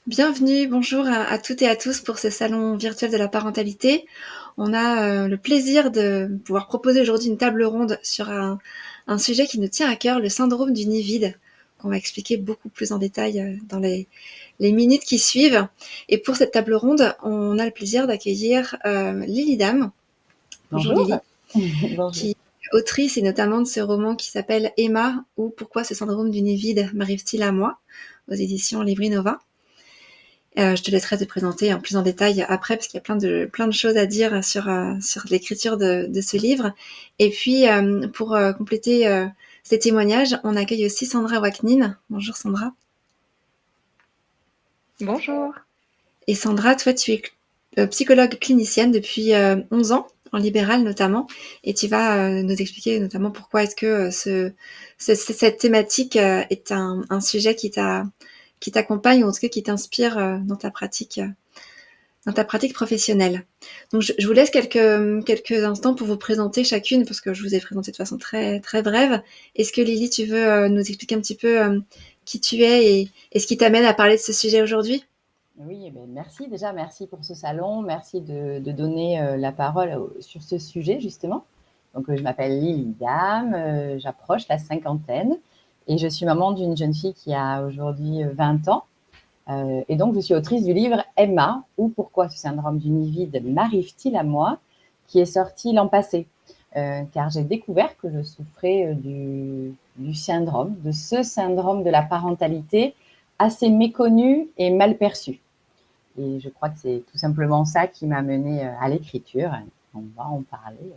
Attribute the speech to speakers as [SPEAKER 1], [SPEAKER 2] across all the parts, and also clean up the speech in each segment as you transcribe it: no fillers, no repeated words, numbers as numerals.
[SPEAKER 1] Bienvenue, bonjour à toutes et à tous pour ce salon virtuel de la parentalité. On a le plaisir de pouvoir proposer aujourd'hui une table ronde sur un sujet qui nous tient à cœur, le syndrome du nid vide, qu'on va expliquer beaucoup plus en détail dans les minutes qui suivent. Et pour cette table ronde, on a le plaisir d'accueillir Lily Dam. Bonjour
[SPEAKER 2] Bonjour.
[SPEAKER 1] Lily,
[SPEAKER 2] Bonjour.
[SPEAKER 1] qui est autrice et notamment de ce roman qui s'appelle Emma ou Pourquoi ce syndrome du nid vide m'arrive-t-il à moi aux éditions Libri Nova. Je te laisserai te présenter en plus en détail après, parce qu'il y a plein de choses à dire sur l'écriture de ce livre. Et puis, pour compléter ces témoignages, on accueille aussi Sandra Waknin. Bonjour Sandra.
[SPEAKER 3] Bonjour.
[SPEAKER 1] Et Sandra, toi, tu es psychologue clinicienne depuis 11 ans, en libéral notamment, et tu vas nous expliquer notamment pourquoi est-ce que cette thématique est un sujet qui t'accompagne, ou en tout cas qui t'inspire dans ta pratique professionnelle. Donc, je vous laisse quelques instants pour vous présenter chacune, parce que je vous ai présenté de façon très, très brève. Est-ce que Lily, tu veux nous expliquer un petit peu qui tu es et ce qui t'amène à parler de ce sujet aujourd'hui?
[SPEAKER 2] Oui, merci déjà, merci pour ce salon, merci de donner la parole sur ce sujet justement. Donc, je m'appelle Lily Dam, j'approche la cinquantaine et je suis maman d'une jeune fille qui a aujourd'hui 20 ans. Et donc, je suis autrice du livre Emma, ou Pourquoi ce syndrome du nid vide m'arrive-t-il à moi, qui est sorti l'an passé. Car j'ai découvert que je souffrais du syndrome, de ce syndrome de la parentalité assez méconnu et mal perçu. Et je crois que c'est tout simplement ça qui m'a menée à l'écriture. On va en parler.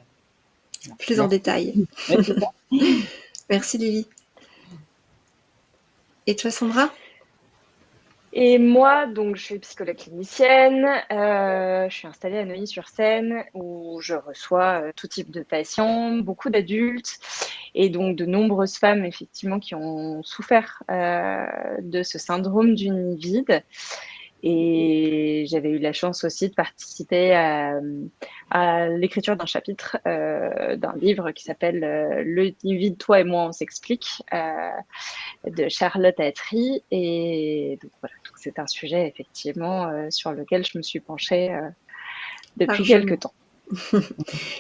[SPEAKER 1] Plus en détail.
[SPEAKER 2] Ouais, c'est ça.
[SPEAKER 1] Merci Lily. Et toi Sandra?
[SPEAKER 3] Et moi, donc, je suis psychologue clinicienne. Je suis installée à Neuilly-sur-Seine où je reçois tout type de patients, beaucoup d'adultes et donc de nombreuses femmes, effectivement, qui ont souffert de ce syndrome du nid vide. Et j'avais eu la chance aussi de participer à l'écriture d'un chapitre d'un livre qui s'appelle Le nid vide, toi et moi, on s'explique, de Charlotte Attry. Et donc voilà, donc c'est un sujet effectivement sur lequel je me suis penchée depuis
[SPEAKER 1] Largement.
[SPEAKER 3] quelques temps.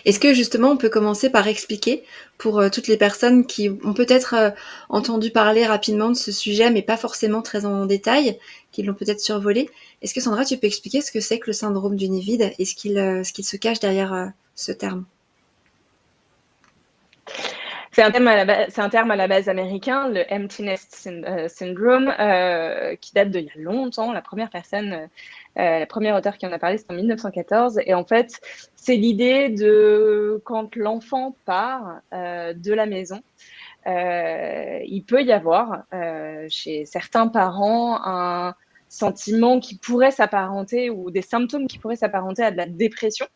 [SPEAKER 1] Est-ce que justement on peut commencer par expliquer pour toutes les personnes qui ont peut-être entendu parler rapidement de ce sujet, mais pas forcément très en détail, qui l'ont peut-être survolé. Est-ce que Sandra, tu peux expliquer ce que c'est que le syndrome du nid vide et ce qu'il se cache derrière ce terme?
[SPEAKER 3] C'est un terme à la base américain, le empty nest syndrome, qui date d'il y a longtemps. La première auteure qui en a parlé, c'est en 1914. Et en fait, c'est l'idée de quand l'enfant part de la maison, il peut y avoir chez certains parents un sentiment qui pourrait s'apparenter ou des symptômes qui pourraient s'apparenter à de la dépression,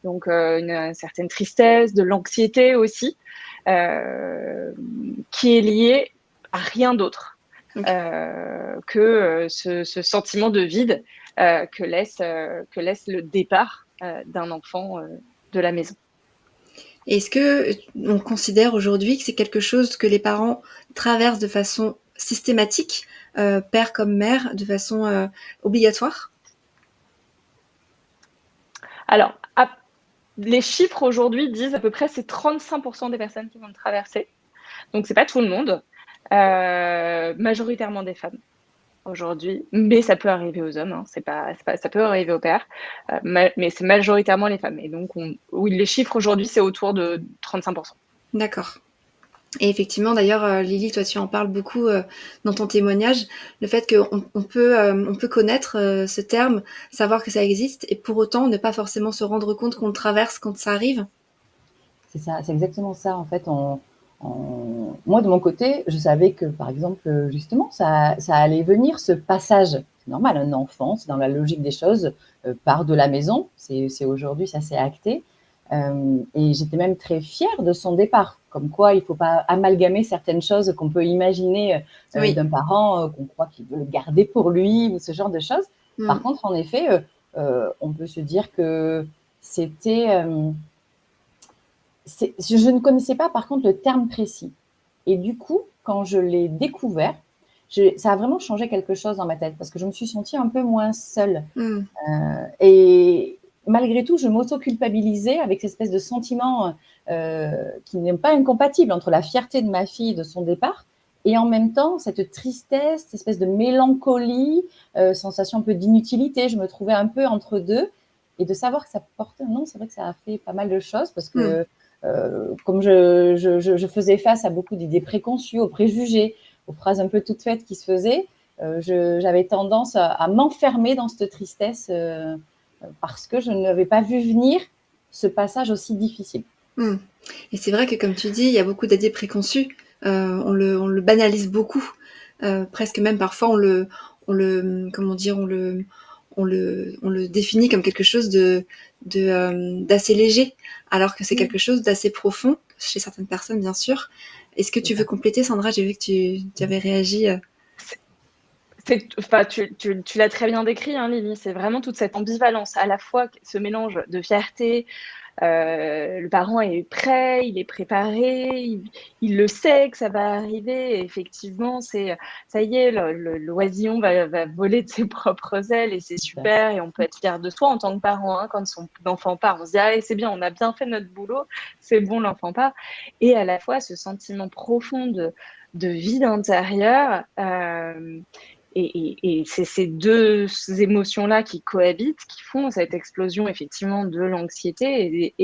[SPEAKER 3] donc une certaine tristesse, de l'anxiété aussi, qui est liée à rien d'autre que ce sentiment de vide que laisse le départ d'un enfant de la maison.
[SPEAKER 1] Est-ce que on considère aujourd'hui que c'est quelque chose que les parents traversent de façon systématique, père comme mère, de façon obligatoire?
[SPEAKER 3] Alors, les chiffres aujourd'hui disent à peu près c'est 35% des personnes qui vont le traverser. Donc, c'est pas tout le monde, majoritairement des femmes aujourd'hui, mais ça peut arriver aux hommes, hein, ça peut arriver aux pères, mais c'est majoritairement les femmes. Et donc, oui, les chiffres aujourd'hui, c'est autour de 35%.
[SPEAKER 1] D'accord. Et effectivement, d'ailleurs, Lily, toi, tu en parles beaucoup dans ton témoignage, le fait qu'on peut connaître ce terme, savoir que ça existe, et pour autant ne pas forcément se rendre compte qu'on le traverse quand ça arrive.
[SPEAKER 2] C'est ça, c'est exactement ça. En fait, moi, de mon côté, je savais que, par exemple, justement, ça allait venir, ce passage. C'est normal, un enfant, c'est dans la logique des choses, part de la maison. C'est aujourd'hui, ça s'est acté. Et j'étais même très fière de son départ. Comme quoi, il ne faut pas amalgamer certaines choses qu'on peut imaginer
[SPEAKER 1] Oui.
[SPEAKER 2] d'un parent qu'on croit qu'il veut le garder pour lui ou ce genre de choses. Par
[SPEAKER 1] Mm.
[SPEAKER 2] contre, en effet, on peut se dire que c'était... je ne connaissais pas, par contre, le terme précis. Et du coup, quand je l'ai découvert, ça a vraiment changé quelque chose dans ma tête parce que je me suis sentie un peu moins seule.
[SPEAKER 1] Mmh.
[SPEAKER 2] Et malgré tout, je m'auto-culpabilisais avec cette espèce de sentiment qui n'est pas incompatible entre la fierté de ma fille de son départ et en même temps cette tristesse, cette espèce de mélancolie, sensation un peu d'inutilité. Je me trouvais un peu entre deux. Et de savoir que ça portait un nom, c'est vrai que ça a fait pas mal de choses parce que comme je faisais face à beaucoup d'idées préconçues, aux préjugés, aux phrases un peu toutes faites qui se faisaient, j'avais tendance à m'enfermer dans cette tristesse parce que je n'avais pas vu venir ce passage aussi difficile.
[SPEAKER 1] Et c'est vrai que comme tu dis, il y a beaucoup d'idées préconçues. On le banalise beaucoup. Presque même parfois comment dire, on le définit comme quelque chose d'assez léger, alors que c'est quelque chose d'assez profond chez certaines personnes, bien sûr. Est-ce que tu veux compléter, Sandra? J'ai vu que tu avais réagi.
[SPEAKER 3] Enfin, tu l'as très bien décrit, hein, Lily. C'est vraiment toute cette ambivalence, à la fois ce mélange de fierté. Le parent est prêt, il est préparé, il le sait que ça va arriver. Et effectivement, ça y est, l'oisillon va voler de ses propres ailes et c'est super. Et on peut être fier de soi en tant que parent. Hein, quand son enfant part, on se dit ah, c'est bien, on a bien fait notre boulot, c'est bon, l'enfant part. Et à la fois ce sentiment profond de vide intérieur. Et c'est ces deux émotions-là qui cohabitent, qui font cette explosion effectivement de l'anxiété.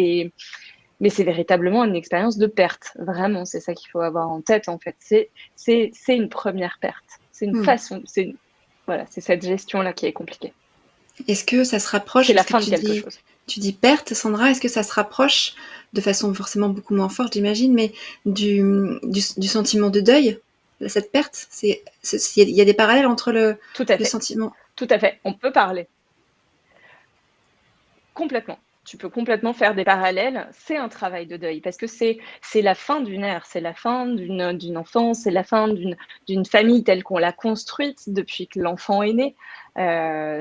[SPEAKER 3] Mais c'est véritablement une expérience de perte. Vraiment, c'est ça qu'il faut avoir en tête en fait. C'est une première perte. C'est une façon. Voilà, c'est cette gestion-là qui est compliquée.
[SPEAKER 1] Est-ce que ça se rapproche?
[SPEAKER 3] C'est la fin de quelque chose.
[SPEAKER 1] Tu dis perte, Sandra. Est-ce que ça se rapproche de façon forcément beaucoup moins forte, j'imagine, mais du sentiment de deuil? Cette perte, il y a des parallèles entre le sentiment.
[SPEAKER 3] Tout à fait. On peut parler. Complètement. Tu peux complètement faire des parallèles. C'est un travail de deuil parce que c'est la fin d'une ère, c'est la fin d'une enfance, c'est la fin d'une famille telle qu'on l'a construite depuis que l'enfant est né.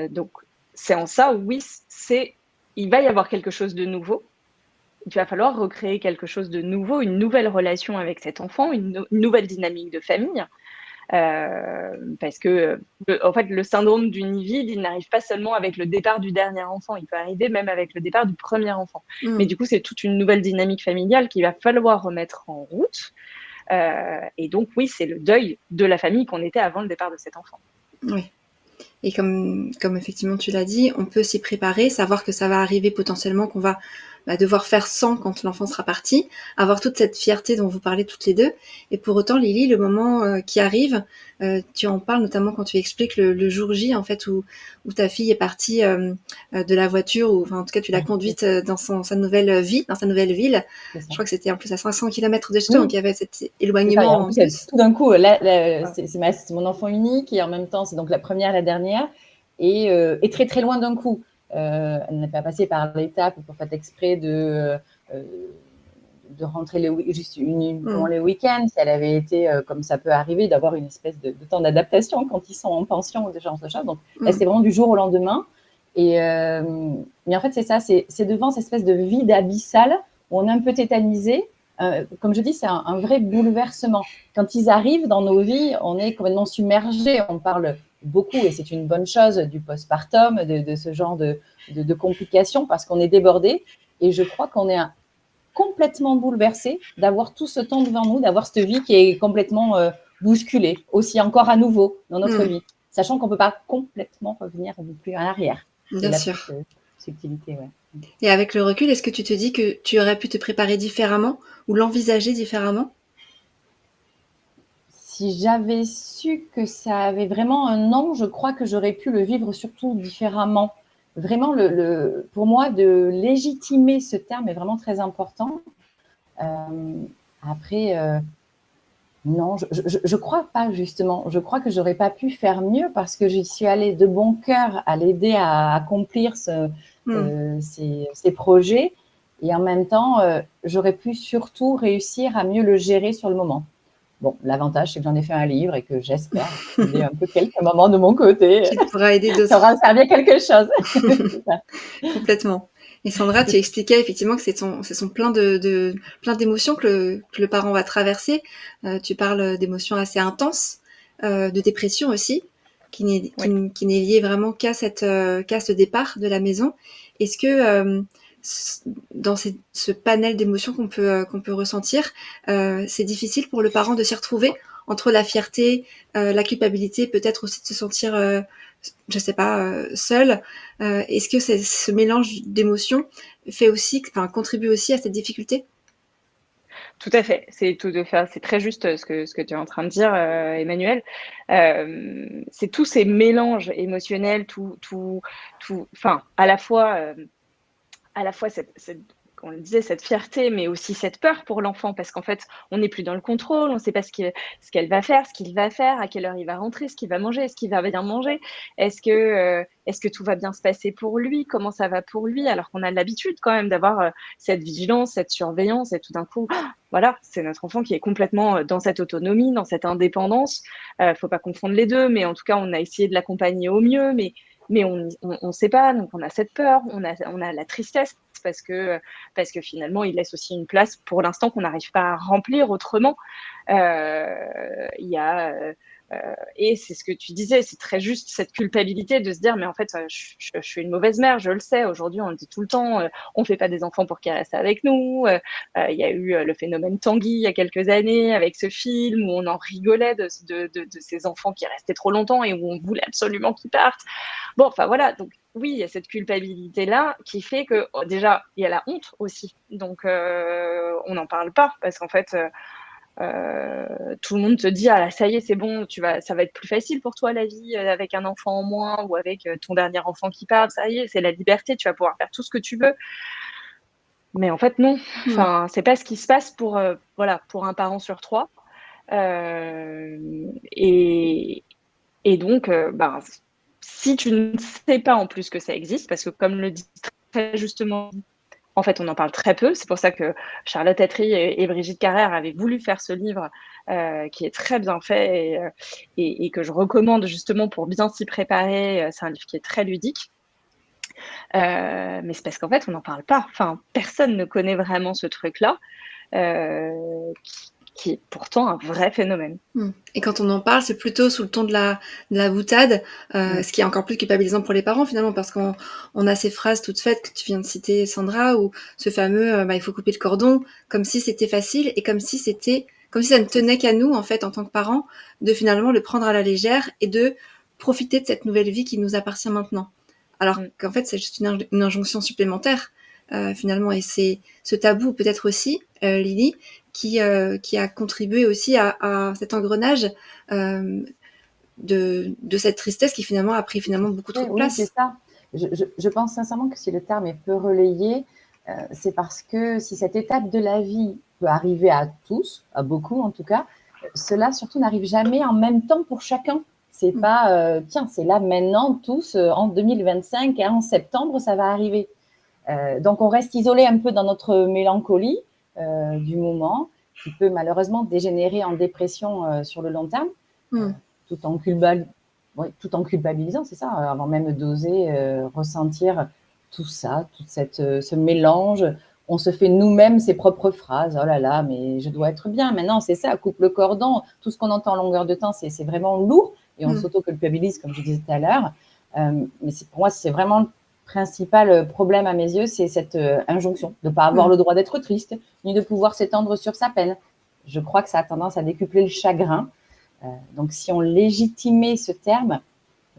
[SPEAKER 3] Donc, c'est en ça, oui, il va y avoir quelque chose de nouveau. Il va falloir recréer quelque chose de nouveau, une nouvelle relation avec cet enfant, une nouvelle dynamique de famille. Parce que en fait, le syndrome du nid vide, il n'arrive pas seulement avec le départ du dernier enfant, il peut arriver même avec le départ du premier enfant. Mais du coup, c'est toute une nouvelle dynamique familiale qu'il va falloir remettre en route. Et donc, oui, c'est le deuil de la famille qu'on était avant le départ de cet enfant.
[SPEAKER 1] Oui. Et comme effectivement tu l'as dit, on peut s'y préparer, savoir que ça va arriver potentiellement, qu'on va devoir faire sans quand l'enfant sera parti, avoir toute cette fierté dont vous parlez toutes les deux. Et pour autant, Lily, le moment qui arrive, tu en parles notamment quand tu expliques le jour J, en fait, où ta fille est partie de la voiture, ou enfin, en tout cas, tu l'as conduite dans sa nouvelle vie, dans sa nouvelle ville. Je crois que c'était en plus à 500 km de chez toi, donc il y avait cet éloignement.
[SPEAKER 2] En plus, tout d'un coup, c'est mon enfant unique et en même temps, c'est donc la première, la dernière, et très très loin d'un coup. Elle n'a pas passé par l'étape pour faire exprès de rentrer juste pendant les week-ends. Si elle avait été, comme ça peut arriver, d'avoir une espèce de temps d'adaptation quand ils sont en pension ou de genre de choses. Donc, là, c'est vraiment du jour au lendemain. Mais en fait, c'est ça, c'est devant cette espèce de vide abyssal où on est un peu tétanisé. Comme je dis, c'est un vrai bouleversement. Quand ils arrivent dans nos vies, on est complètement submergé. On parle beaucoup, et c'est une bonne chose, du postpartum, de ce genre de complications, parce qu'on est débordé. Et je crois qu'on est complètement bouleversé d'avoir tout ce temps devant nous, d'avoir cette vie qui est complètement bousculée, aussi encore à nouveau dans notre vie, sachant qu'on ne peut pas complètement revenir non plus en arrière.
[SPEAKER 1] Bien sûr.
[SPEAKER 2] Subtilité, ouais.
[SPEAKER 1] Et avec le recul, est-ce que tu te dis que tu aurais pu te préparer différemment ou l'envisager différemment?
[SPEAKER 2] Si j'avais su que ça avait vraiment un nom, je crois que j'aurais pu le vivre surtout différemment. Vraiment, pour moi, de légitimer ce terme est vraiment très important. Après, non, je crois pas, justement. Je crois que j'aurais pas pu faire mieux parce que j'y suis allée de bon cœur à l'aider à accomplir ses projets. Et en même temps, j'aurais pu surtout réussir à mieux le gérer sur le moment. Bon, l'avantage, c'est que j'en ai fait un livre et que j'espère aider un peu quelques moments de mon côté.
[SPEAKER 1] Qui pourra aider d'autres.
[SPEAKER 2] Ça aura servi à quelque chose.
[SPEAKER 1] Complètement. Et Sandra, tu expliquais effectivement que c'est son plein d'émotions que le parent va traverser. Tu parles d'émotions assez intenses. de dépression aussi, qui n'est
[SPEAKER 3] Oui.
[SPEAKER 1] qui n'est liée vraiment qu'à ce départ de la maison. Est-ce que dans ce panel d'émotions qu'on peut ressentir, c'est difficile pour le parent de s'y retrouver entre la fierté, la culpabilité, peut-être aussi de se sentir, je sais pas, seul. Est-ce que ce mélange d'émotions contribue aussi à cette difficulté?
[SPEAKER 3] Tout à fait, c'est très juste ce que tu es en train de dire, Emmanuel. C'est tous ces mélanges émotionnels, enfin, à la fois cette on le disait, cette fierté, mais aussi cette peur pour l'enfant parce qu'en fait, on n'est plus dans le contrôle, on ne sait pas ce qu'elle va faire, ce qu'il va faire, à quelle heure il va rentrer, ce qu'il va manger, est-ce qu'il va bien manger? Est-ce que tout va bien se passer pour lui? Comment ça va pour lui? Alors qu'on a l'habitude quand même d'avoir, cette vigilance, cette surveillance et tout d'un coup, voilà, c'est notre enfant qui est complètement, dans cette autonomie, dans cette indépendance. Faut pas confondre les 2, mais en tout cas, on a essayé de l'accompagner au mieux, mais on sait pas, donc on a cette peur, on a la tristesse parce que finalement, il laisse aussi une place pour l'instant qu'on n'arrive pas à remplir autrement. Il y a, et c'est ce que tu disais, c'est très juste cette culpabilité de se dire, mais en fait, je suis une mauvaise mère, je le sais. Aujourd'hui, on le dit tout le temps, on fait pas des enfants pour qu'ils restent avec nous. Il y a eu le phénomène Tanguy il y a quelques années avec ce film où on en rigolait de ces enfants qui restaient trop longtemps et où on voulait absolument qu'ils partent. Bon, enfin voilà, donc oui, il y a cette culpabilité-là qui fait que déjà, il y a la honte aussi. Donc, on n'en parle pas parce qu'en fait, tout le monde te dit ah là, ça y est, c'est bon, ça va être plus facile pour toi la vie avec un enfant en moins ou avec ton dernier enfant qui part. Ça y est, c'est la liberté, tu vas pouvoir faire tout ce que tu veux. Mais en fait, non.
[SPEAKER 1] Mmh.
[SPEAKER 3] Enfin, c'est pas ce qui se passe pour voilà, pour un parent sur 3. Euh, et, et donc, ben, si tu ne sais pas en plus que ça existe, parce que comme le dit très justement, en fait, on en parle très peu. C'est pour ça que Charlotte Attry et Brigitte Carrère avaient voulu faire ce livre qui est très bien fait et que je recommande justement pour bien s'y préparer. C'est un livre qui est très ludique. Mais c'est parce qu'en fait, on n'en parle pas. Enfin, personne ne connaît vraiment ce truc-là, qui est pourtant un vrai phénomène.
[SPEAKER 1] Et quand on en parle, c'est plutôt sous le ton de la boutade, ce qui est encore plus culpabilisant pour les parents finalement, parce qu'on a ces phrases toutes faites que tu viens de citer, Sandra, ou ce fameux il faut couper le cordon, comme si c'était facile et comme si ça ne tenait qu'à nous en fait en tant que parents de finalement le prendre à la légère et de profiter de cette nouvelle vie qui nous appartient maintenant. Alors qu'en fait c'est juste une injonction supplémentaire finalement, et c'est ce tabou peut-être aussi, Lily, qui a contribué aussi à cet engrenage de cette tristesse qui finalement a pris beaucoup trop de
[SPEAKER 2] Oui, c'est
[SPEAKER 1] place.
[SPEAKER 2] ça. Je pense sincèrement que si le terme est peu relayé, c'est parce que si cette étape de la vie peut arriver à tous, à beaucoup en tout cas, cela surtout n'arrive jamais en même temps pour chacun. C'est pas, tiens, c'est là maintenant, tous, en 2025 et en septembre, ça va arriver. Donc on reste isolé un peu dans notre mélancolie du moment, qui peut malheureusement dégénérer en dépression sur le long terme, tout en culpabilisant, c'est ça, avant même d'oser ressentir tout ça, ce mélange. On se fait nous-mêmes ses propres phrases. Oh là là, mais je dois être bien. Maintenant, c'est ça, coupe le cordon. Tout ce qu'on entend en longueur de temps, c'est vraiment lourd. Et on s'auto-culpabilise, comme je disais tout à l'heure. Mais pour moi, c'est vraiment le principal problème à mes yeux, c'est cette injonction de ne pas avoir le droit d'être triste, ni de pouvoir s'étendre sur sa peine. Je crois que ça a tendance à décupler le chagrin. Donc, si on légitimait ce terme,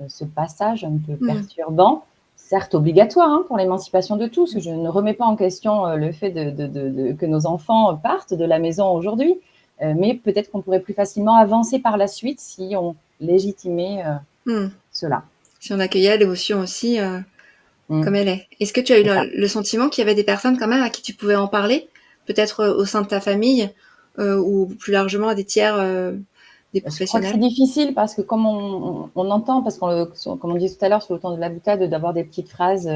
[SPEAKER 2] ce passage un peu perturbant, certes obligatoire pour l'émancipation de tous, je ne remets pas en question le fait que nos enfants partent de la maison aujourd'hui, mais peut-être qu'on pourrait plus facilement avancer par la suite si on légitimait cela.
[SPEAKER 1] Si on accueillait l'émotion aussi comme elle est. Est-ce que tu as eu le sentiment qu'il y avait des personnes quand même à qui tu pouvais en parler, peut-être au sein de ta famille ou plus largement à des tiers des professionnels?
[SPEAKER 2] Je crois que c'est difficile parce que comme on entend, parce comme on disait tout à l'heure sur le ton de la boutade, d'avoir des petites phrases,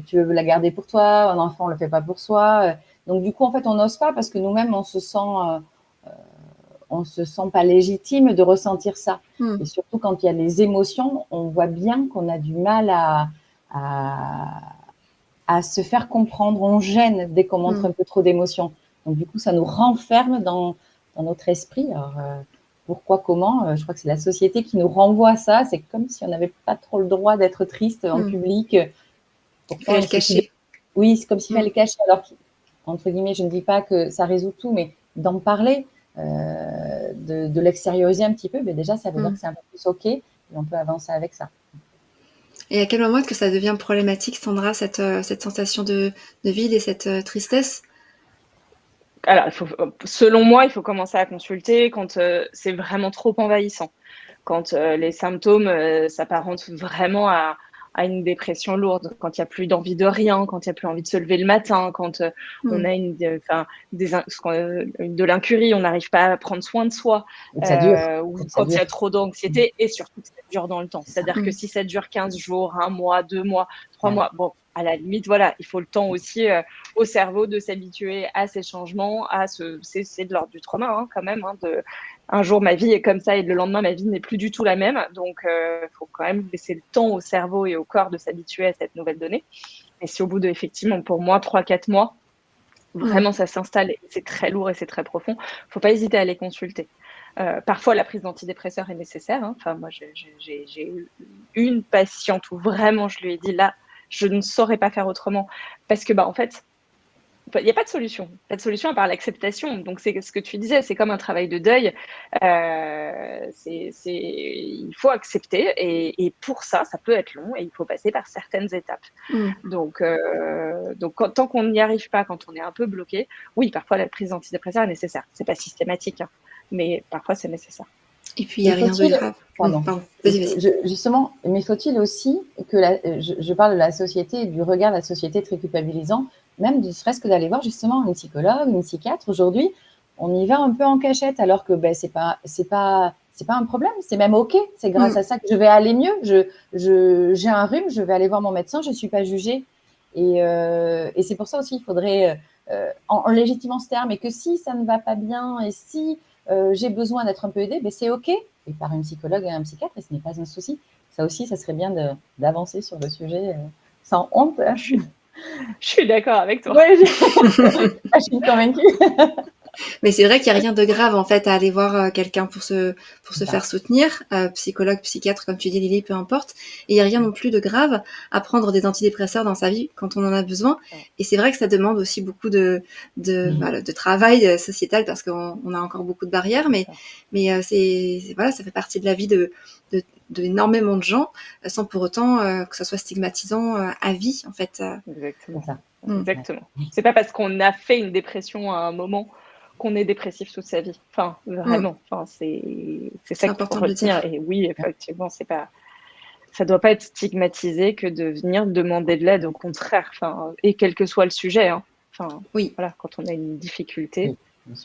[SPEAKER 2] tu veux la garder pour toi, un enfant on le fait pas pour soi. Donc du coup en fait on n'ose pas parce que nous-mêmes on se sent pas légitime de ressentir ça. Et surtout quand il y a les émotions, on voit bien qu'on a du mal à se faire comprendre. On gêne dès qu'on montre un peu trop d'émotions. Donc du coup ça nous renferme dans notre esprit. Alors, pourquoi, comment. Je crois que c'est la société qui nous renvoie à ça. C'est comme si on n'avait pas trop le droit d'être triste en public.
[SPEAKER 1] Il
[SPEAKER 2] Pourtant,
[SPEAKER 1] fallait le cacher.
[SPEAKER 2] oui, c'est comme s'il fallait le cacher. Alors, entre guillemets, je ne dis pas que ça résout tout, mais d'en parler, de l'extérioriser un petit peu, mais déjà, ça veut dire que c'est un peu plus OK et on peut avancer avec ça.
[SPEAKER 1] Et à quel moment est-ce que ça devient problématique, Sandra, cette sensation de vide et cette tristesse?
[SPEAKER 3] Alors, selon moi, il faut commencer à consulter quand c'est vraiment trop envahissant, quand les symptômes s'apparentent vraiment à une dépression lourde, quand il n'y a plus d'envie de rien, quand il n'y a plus envie de se lever le matin, quand on a de l'incurie, on n'arrive pas à prendre soin de soi, ou quand il y a trop d'anxiété, et surtout que ça dure dans le temps. C'est-à-dire que si ça dure 15 jours, 1 mois, 2 mois, 3 mois, bon, à la limite, voilà, il faut le temps aussi au cerveau de s'habituer à ces changements, c'est de l'ordre du trauma hein, quand même, hein, un jour ma vie est comme ça et le lendemain ma vie n'est plus du tout la même, donc faut quand même laisser le temps au cerveau et au corps de s'habituer à cette nouvelle donnée. Et si au bout de, effectivement, pour moi, 3-4 mois, vraiment ça s'installe, et c'est très lourd et c'est très profond, faut pas hésiter à aller consulter. Parfois, la prise d'antidépresseurs est nécessaire. Hein. Enfin, moi, j'ai eu une patiente où vraiment je lui ai dit là, je ne saurais pas faire autrement. Parce que, en fait, il n'y a pas de solution. Pas de solution à part l'acceptation. Donc, c'est ce que tu disais, c'est comme un travail de deuil. Il faut accepter. Et pour ça, ça peut être long et il faut passer par certaines étapes. Donc tant qu'on n'y arrive pas, quand on est un peu bloqué, oui, parfois la prise d'antidépresseurs est nécessaire. C'est pas systématique, hein, mais parfois c'est nécessaire.
[SPEAKER 1] Et puis, il n'y a rien de grave.
[SPEAKER 2] Pardon.
[SPEAKER 1] Vas-y.
[SPEAKER 2] Justement, mais faut-il aussi que je parle de la société, du regard de la société très culpabilisant, même ne serait-ce que d'aller voir justement une psychologue, une psychiatre. Aujourd'hui, on y va un peu en cachette, alors que c'est pas un problème, c'est même OK. C'est grâce à ça que je vais aller mieux. J'ai un rhume, je vais aller voir mon médecin, je ne suis pas jugée. Et c'est pour ça aussi, il faudrait, en légitimant ce terme, et que si ça ne va pas bien, et si j'ai besoin d'être un peu aidée, c'est OK. Et par une psychologue et un psychiatre, et ce n'est pas un souci. Ça aussi, ça serait bien d'avancer sur le sujet sans honte.
[SPEAKER 3] Je suis d'accord avec toi.
[SPEAKER 2] Ouais, je suis convaincue.
[SPEAKER 1] Mais c'est vrai qu'il n'y a rien de grave en fait à aller voir quelqu'un pour se faire soutenir, psychologue, psychiatre, comme tu dis Lily, peu importe. Et il n'y a rien non plus de grave à prendre des antidépresseurs dans sa vie quand on en a besoin. Et c'est vrai que ça demande aussi beaucoup de travail sociétal parce qu'on a encore beaucoup de barrières, mais voilà, ça fait partie de la vie de énormément de gens, sans pour autant que ça soit stigmatisant à vie en fait.
[SPEAKER 3] Exactement. Exactement. C'est pas parce qu'on a fait une dépression à un moment qu'on est dépressif toute sa vie. Enfin, vraiment. Enfin, c'est ça qu'il faut retenir. Et oui, effectivement, ça doit pas être stigmatisé que de venir demander de l'aide, au contraire. Enfin, et quel que soit le sujet. Hein. Enfin, voilà, quand on a une difficulté,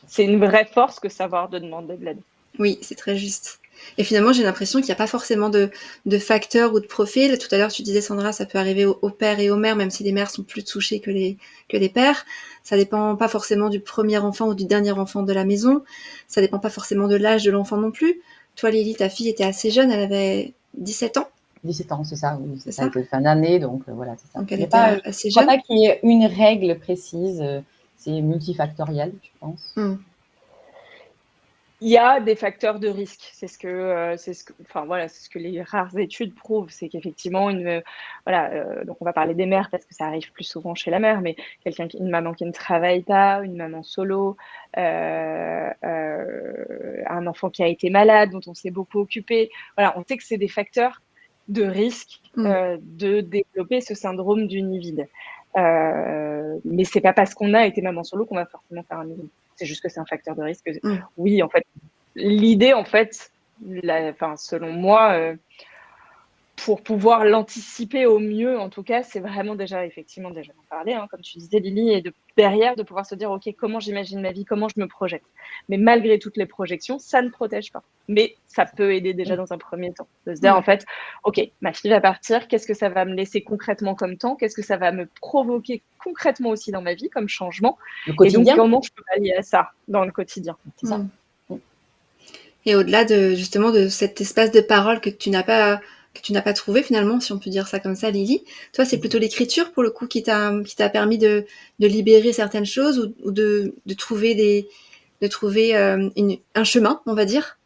[SPEAKER 3] c'est une vraie force que savoir de demander de l'aide.
[SPEAKER 1] Oui, c'est très juste. Et finalement, j'ai l'impression qu'il n'y a pas forcément de facteurs ou de profils. Tout à l'heure, tu disais, Sandra, ça peut arriver aux pères et aux mères, même si les mères sont plus touchées que les pères. Ça dépend pas forcément du premier enfant ou du dernier enfant de la maison. Ça dépend pas forcément de l'âge de l'enfant non plus. Toi, Lily, ta fille était assez jeune, elle avait 17 ans.
[SPEAKER 2] 17 ans, c'est ça. Oui, c'est ça. C'était fin d'année, donc voilà, c'est ça.
[SPEAKER 1] Donc, elle était assez jeune.
[SPEAKER 2] Je crois pas qu'il y ait une règle précise. C'est multifactoriel, je pense.
[SPEAKER 3] Il y a des facteurs de risque. C'est ce que les rares études prouvent, c'est qu'effectivement donc on va parler des mères parce que ça arrive plus souvent chez la mère, mais une maman qui ne travaille pas, une maman solo, un enfant qui a été malade, dont on s'est beaucoup occupé. Voilà, on sait que c'est des facteurs de risque de développer ce syndrome du nid vide. Mais c'est pas parce qu'on a été maman solo qu'on va forcément faire un nid vide. C'est juste que c'est un facteur de risque. Oui, en fait, l'idée, en fait, selon moi, pour pouvoir l'anticiper au mieux, en tout cas, c'est vraiment déjà d'en parler, hein, comme tu disais, Lily, et derrière, de pouvoir se dire, OK, comment j'imagine ma vie, comment je me projette. Mais malgré toutes les projections, ça ne protège pas. Mais ça peut aider déjà dans un premier temps. De se dire, en fait, OK, ma fille va partir, qu'est-ce que ça va me laisser concrètement comme temps? Qu'est-ce que ça va me provoquer concrètement aussi dans ma vie comme changement? Et donc, comment je peux pallier à ça dans le quotidien? C'est ça.
[SPEAKER 1] Et au-delà justement de cet espace de parole que tu n'as pas trouvé finalement, si on peut dire ça comme ça, Lily. Toi, c'est plutôt l'écriture pour le coup qui t'a permis de libérer certaines choses ou de trouver un chemin, on va dire.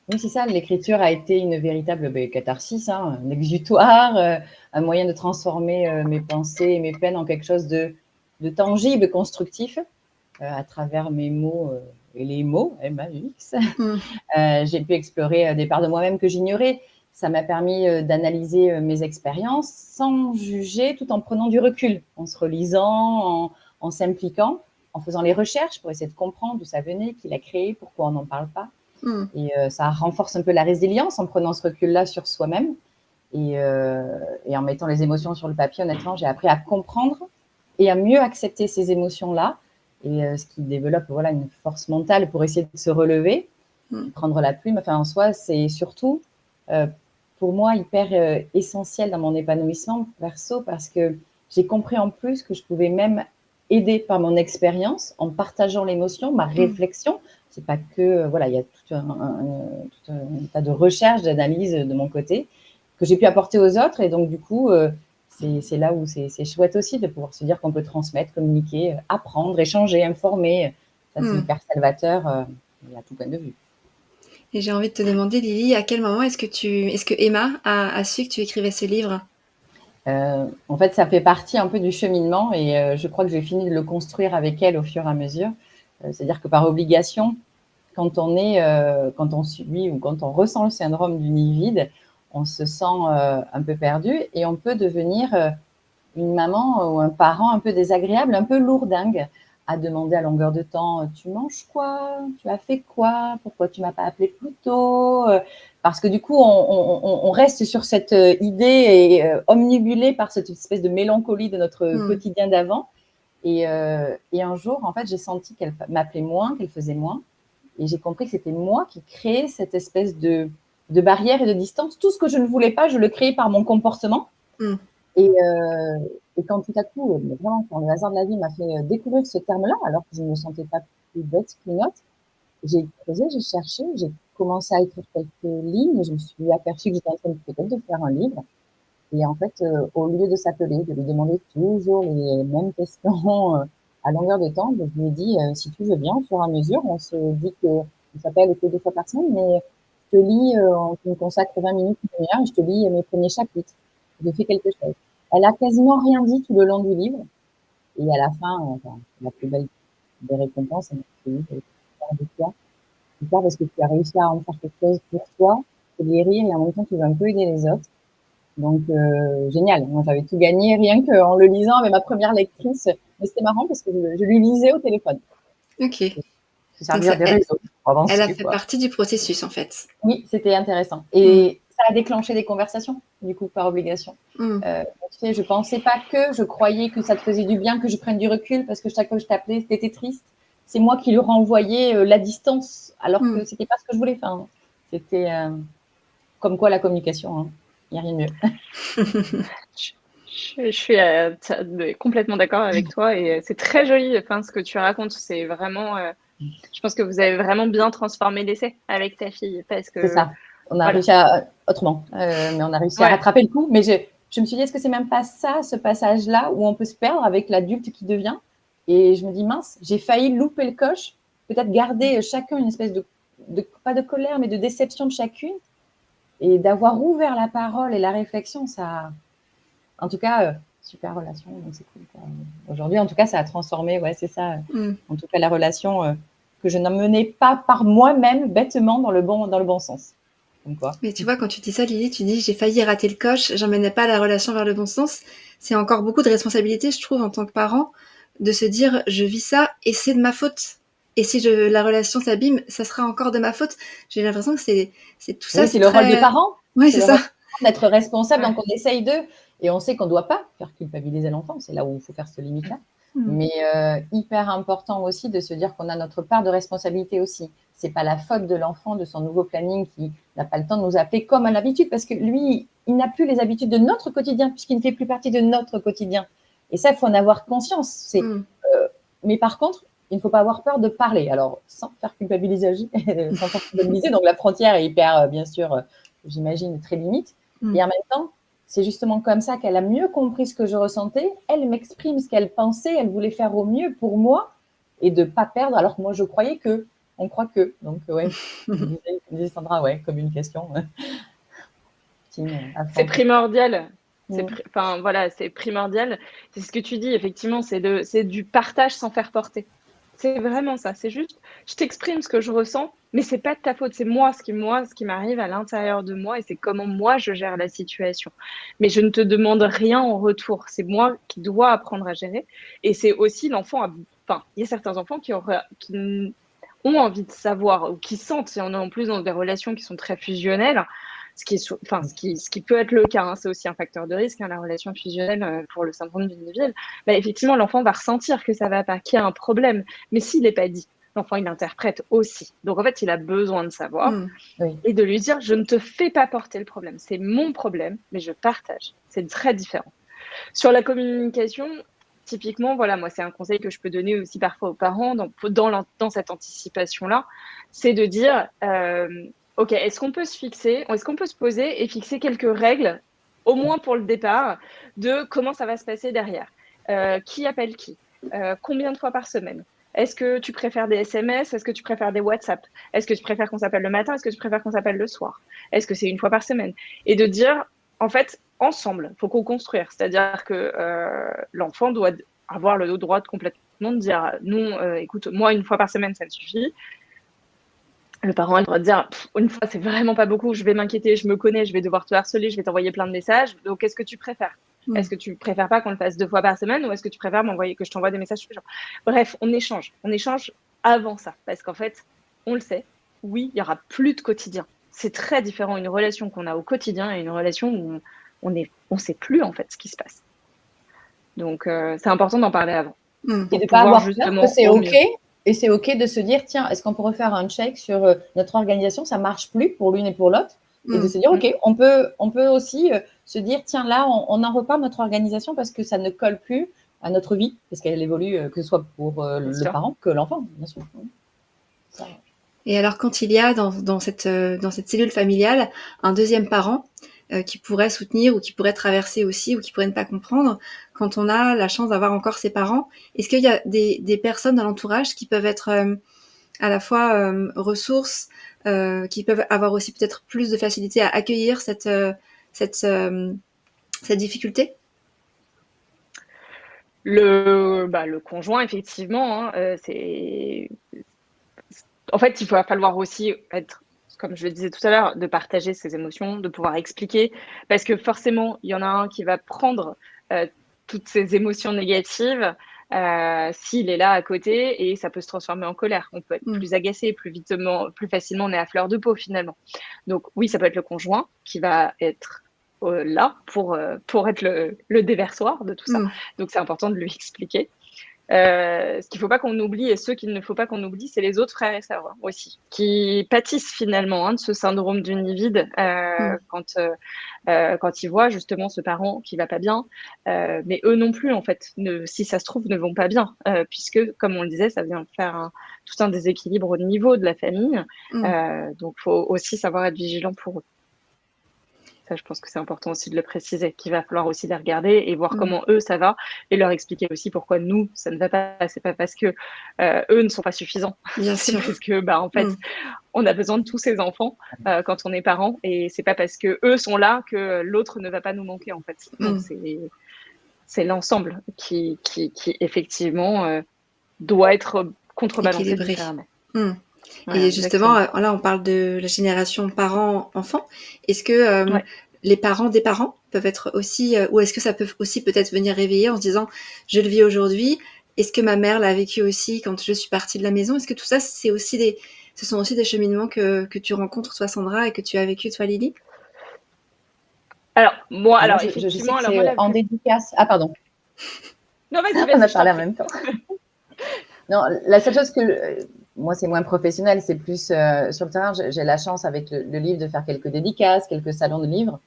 [SPEAKER 2] Oui, c'est ça. L'écriture a été une véritable catharsis, hein, un exutoire, un moyen de transformer mes pensées et mes peines en quelque chose de tangible, constructif, à travers mes mots et les mots, M-A-U-X. J'ai pu explorer des parts de moi-même que j'ignorais. Ça m'a permis d'analyser mes expériences sans juger, tout en prenant du recul, en se relisant, en s'impliquant, en faisant les recherches pour essayer de comprendre d'où ça venait, qui l'a créé, pourquoi on n'en parle pas. Et ça renforce un peu la résilience en prenant ce recul-là sur soi-même. Et en mettant les émotions sur le papier, honnêtement, j'ai appris à comprendre et à mieux accepter ces émotions-là. Et ce qui développe voilà, une force mentale pour essayer de se relever, prendre la plume. Enfin, en soi, c'est surtout, pour moi, hyper essentiel dans mon épanouissement perso parce que j'ai compris en plus que je pouvais même aider par mon expérience en partageant l'émotion, ma réflexion. C'est pas que, voilà, il y a tout un tas de recherches, d'analyses de mon côté que j'ai pu apporter aux autres. Et donc, du coup, c'est là où c'est chouette aussi de pouvoir se dire qu'on peut transmettre, communiquer, apprendre, échanger, informer. Ça, c'est hyper salvateur à tout point de vue.
[SPEAKER 1] Et j'ai envie de te demander, Lily, à quel moment est-ce que Emma a su que tu écrivais ce livre?
[SPEAKER 2] En fait, ça fait partie un peu du cheminement et je crois que j'ai fini de le construire avec elle au fur et à mesure. C'est-à-dire que par obligation, quand on subit ou quand on ressent le syndrome du nid vide, on se sent un peu perdu et on peut devenir une maman ou un parent un peu désagréable, un peu lourdingue, à demander à longueur de temps, tu manges quoi? Tu as fait quoi? Pourquoi tu m'as pas appelé plus tôt? Parce que du coup, on reste sur cette idée et omnibulé par cette espèce de mélancolie de notre quotidien d'avant. Et un jour, en fait, j'ai senti qu'elle m'appelait moins, qu'elle faisait moins. Et j'ai compris que c'était moi qui créais cette espèce de barrière et de distance. Tout ce que je ne voulais pas, je le créais par mon comportement. Et quand tout à coup, vraiment, quand le hasard de la vie m'a fait découvrir ce terme-là, alors que je ne me sentais pas plus bête qu'une autre, j'ai creusé, j'ai cherché, j'ai commencé à écrire quelques lignes et je me suis aperçue que j'étais en train peut-être de faire un livre. Et en fait, au lieu de s'appeler, de lui demander toujours les mêmes questions à longueur de temps, je lui ai dit, si tu veux bien, au fur et à mesure, on se dit qu'on s'appelle que 2 fois par semaine, mais je te lis, tu me consacres 20 minutes, une demi-heure, et je te lis mes premiers chapitres. Je fais quelque chose. Elle a quasiment rien dit tout le long du livre. Et à la fin, enfin, la plus belle des récompenses, elle m'a dit, je suis fière de toi. Je suis fière parce que tu as réussi à en faire quelque chose pour toi, te guérir, et en même temps, tu veux un peu aider les autres. Donc, génial. Moi, j'avais tout gagné rien qu'en le lisant avec ma première lectrice. Mais c'était marrant parce que je lui lisais au téléphone.
[SPEAKER 1] Ok.
[SPEAKER 2] Se servir des réseaux pour avancer,
[SPEAKER 1] elle a fait partie du processus, en fait.
[SPEAKER 2] Oui, c'était intéressant. Et ça a déclenché des conversations, du coup, par obligation. Tu sais, je pensais pas que, je croyais que ça te faisait du bien que je prenne du recul parce que chaque fois que je t'appelais, t'étais triste. C'est moi qui lui renvoyais la distance alors que c'était pas ce que je voulais. Enfin, c'était comme quoi la communication, hein. Il n'y a rien de mieux.
[SPEAKER 3] Je suis complètement d'accord avec toi et c'est très joli, enfin, ce que tu racontes. C'est vraiment, je pense que vous avez vraiment bien transformé l'essai avec ta fille parce que.
[SPEAKER 2] C'est ça. On a réussi autrement, mais on a réussi à rattraper le coup. Mais je me suis dit, est-ce que c'est même pas ça, ce passage-là, où on peut se perdre avec l'adulte qui devient? Et je me dis, mince, j'ai failli louper le coche, peut-être garder chacun une espèce de, pas de colère, mais de déception de chacune, et d'avoir ouvert la parole et la réflexion, ça, en tout cas, super relation, donc c'est cool. Aujourd'hui, en tout cas, ça a transformé, ouais, c'est ça, en tout cas, la relation que je n'emmenais pas par moi-même, bêtement, dans le bon sens. Quoi.
[SPEAKER 1] Mais tu vois, quand tu dis ça, Lily, tu dis j'ai failli rater le coche, j'emmenais pas la relation vers le bon sens. C'est encore beaucoup de responsabilité, je trouve, en tant que parent, de se dire je vis ça et c'est de ma faute. Et si la relation s'abîme, ça sera encore de ma faute. J'ai l'impression que c'est tout ça.
[SPEAKER 2] Oui, c'est le rôle des parents.
[SPEAKER 1] Oui, c'est ça.
[SPEAKER 2] D'être responsable, donc on essaye d'eux. Et on sait qu'on ne doit pas faire culpabiliser l'enfant. C'est là où il faut faire ce limite-là. Mais hyper important aussi de se dire qu'on a notre part de responsabilité aussi. C'est pas la faute de l'enfant, de son nouveau planning qui n'a pas le temps de nous appeler comme à l'habitude, parce que lui, il n'a plus les habitudes de notre quotidien, puisqu'il ne fait plus partie de notre quotidien. Et ça, il faut en avoir conscience. Mais par contre, il ne faut pas avoir peur de parler. Alors, sans faire culpabiliser, donc la frontière est hyper, bien sûr, j'imagine, très limite. Et en même temps, c'est justement comme ça qu'elle a mieux compris ce que je ressentais. Elle m'exprime ce qu'elle pensait. Elle voulait faire au mieux pour moi et de ne pas perdre. Alors que moi, je croyais que on croit que. Donc, ouais, disait Sandra, ouais, comme une question.
[SPEAKER 3] C'est primordial.
[SPEAKER 2] Mm.
[SPEAKER 3] Enfin, voilà, c'est primordial. C'est ce que tu dis, effectivement, c'est du partage sans faire porter. C'est vraiment ça. C'est juste, je t'exprime ce que je ressens, mais c'est pas de ta faute. C'est moi, ce qui m'arrive à l'intérieur de moi et c'est comment moi je gère la situation. Mais je ne te demande rien en retour. C'est moi qui dois apprendre à gérer. Et c'est aussi l'enfant. Enfin, il y a certains enfants qui ont envie de savoir ou qui sentent, si on est en plus dans des relations qui sont très fusionnelles, ce qui peut être le cas, hein, c'est aussi un facteur de risque, hein, la relation fusionnelle pour le syndrome du Nivelle. Bah, effectivement, l'enfant va ressentir que ça va pas, qu'il y a un problème. Mais s'il n'est pas dit, l'enfant, il interprète aussi. Donc, en fait, il a besoin de savoir et de lui dire, je ne te fais pas porter le problème. C'est mon problème, mais je partage. C'est très différent. Sur la communication, typiquement, voilà, moi, c'est un conseil que je peux donner aussi parfois aux parents dans cette anticipation-là, c'est de dire, OK, est-ce qu'on peut se poser et fixer quelques règles, au moins pour le départ, de comment ça va se passer derrière? Qui appelle qui? Combien de fois par semaine? Est-ce que tu préfères des SMS? Est-ce que tu préfères des WhatsApp? Est-ce que tu préfères qu'on s'appelle le matin? Est-ce que tu préfères qu'on s'appelle le soir? Est-ce que c'est une fois par semaine? Et de dire, en fait, ensemble, il faut co-construire. C'est-à-dire que l'enfant doit avoir le droit de complètement de dire, non, écoute, moi, une fois par semaine, ça me suffit. Le parent a le droit de dire, une fois, c'est vraiment pas beaucoup, je vais m'inquiéter, je me connais, je vais devoir te harceler, je vais t'envoyer plein de messages. Donc, qu'est-ce que tu préfères? Est-ce que tu préfères pas qu'on le fasse 2 fois par semaine ou est-ce que tu préfères que je t'envoie des messages tous les jours? Bref, on échange avant ça. Parce qu'en fait, on le sait, oui, il y aura plus de quotidien. C'est très différent une relation qu'on a au quotidien et une relation où on sait plus en fait ce qui se passe. Donc, c'est important d'en parler avant.
[SPEAKER 2] Et de ne pas avoir peur que c'est OK. Et c'est OK de se dire, tiens, est-ce qu'on pourrait faire un check sur notre organisation? Ça ne marche plus pour l'une et pour l'autre. Et de se dire, OK, on peut aussi se dire, tiens, là, on en repart notre organisation parce que ça ne colle plus à notre vie, parce qu'elle évolue, que ce soit pour le parent que l'enfant, bien sûr.
[SPEAKER 1] Ça. Et alors, quand il y a dans cette cellule familiale un deuxième parent qui pourrait soutenir ou qui pourrait traverser aussi ou qui pourrait ne pas comprendre, quand on a la chance d'avoir encore ses parents, est-ce qu'il y a des personnes dans l'entourage qui peuvent être à la fois ressources, qui peuvent avoir aussi peut-être plus de facilité à accueillir cette difficulté?
[SPEAKER 3] Le conjoint, effectivement, en fait, il va falloir aussi être, comme je le disais tout à l'heure, de partager ses émotions, de pouvoir expliquer, parce que forcément, il y en a un qui va prendre toutes ces émotions négatives s'il est là à côté et ça peut se transformer en colère. On peut être plus agacé, plus facilement, on est à fleur de peau finalement. Donc oui, ça peut être le conjoint qui va être là pour être le déversoir de tout ça. Donc c'est important de lui expliquer. Ce qu'il ne faut pas qu'on oublie et ceux qu'il ne faut pas qu'on oublie, c'est les autres frères et sœurs aussi, qui pâtissent finalement de ce syndrome du nid vide quand ils voient justement ce parent qui va pas bien. Mais eux non plus, en fait, si ça se trouve, ne vont pas bien, puisque, comme on le disait, ça vient faire tout un déséquilibre au niveau de la famille. Donc, il faut aussi savoir être vigilant pour eux. Ça, je pense que c'est important aussi de le préciser, qu'il va falloir aussi les regarder et voir comment eux, ça va, et leur expliquer aussi pourquoi nous, ça ne va pas. C'est pas parce que eux ne sont pas suffisants.
[SPEAKER 1] Bien sûr.
[SPEAKER 3] Parce que, en fait, on a besoin de tous ces enfants quand on est parent, et c'est pas parce que eux sont là que l'autre ne va pas nous manquer, en fait. Donc, c'est l'ensemble qui effectivement, doit être contrebalancé différemment.
[SPEAKER 1] Et justement, là, on parle de la génération parents-enfants. Est-ce que les parents des parents peuvent être aussi, ou est-ce que ça peut aussi peut-être venir réveiller en se disant, je le vis aujourd'hui, est-ce que ma mère l'a vécu aussi quand je suis partie de la maison? Est-ce que tout ça, ce sont aussi des cheminements que tu rencontres, toi, Sandra, et que tu as vécu, toi, Lily?
[SPEAKER 3] Alors, moi,
[SPEAKER 2] je sais que c'est en dédicace. Ah, pardon.
[SPEAKER 3] Non, vas-y,
[SPEAKER 2] on a parlé en même temps. Non, la seule chose que moi, c'est moins professionnel, c'est plus sur le terrain. J'ai la chance avec le livre de faire quelques dédicaces, quelques salons de livres.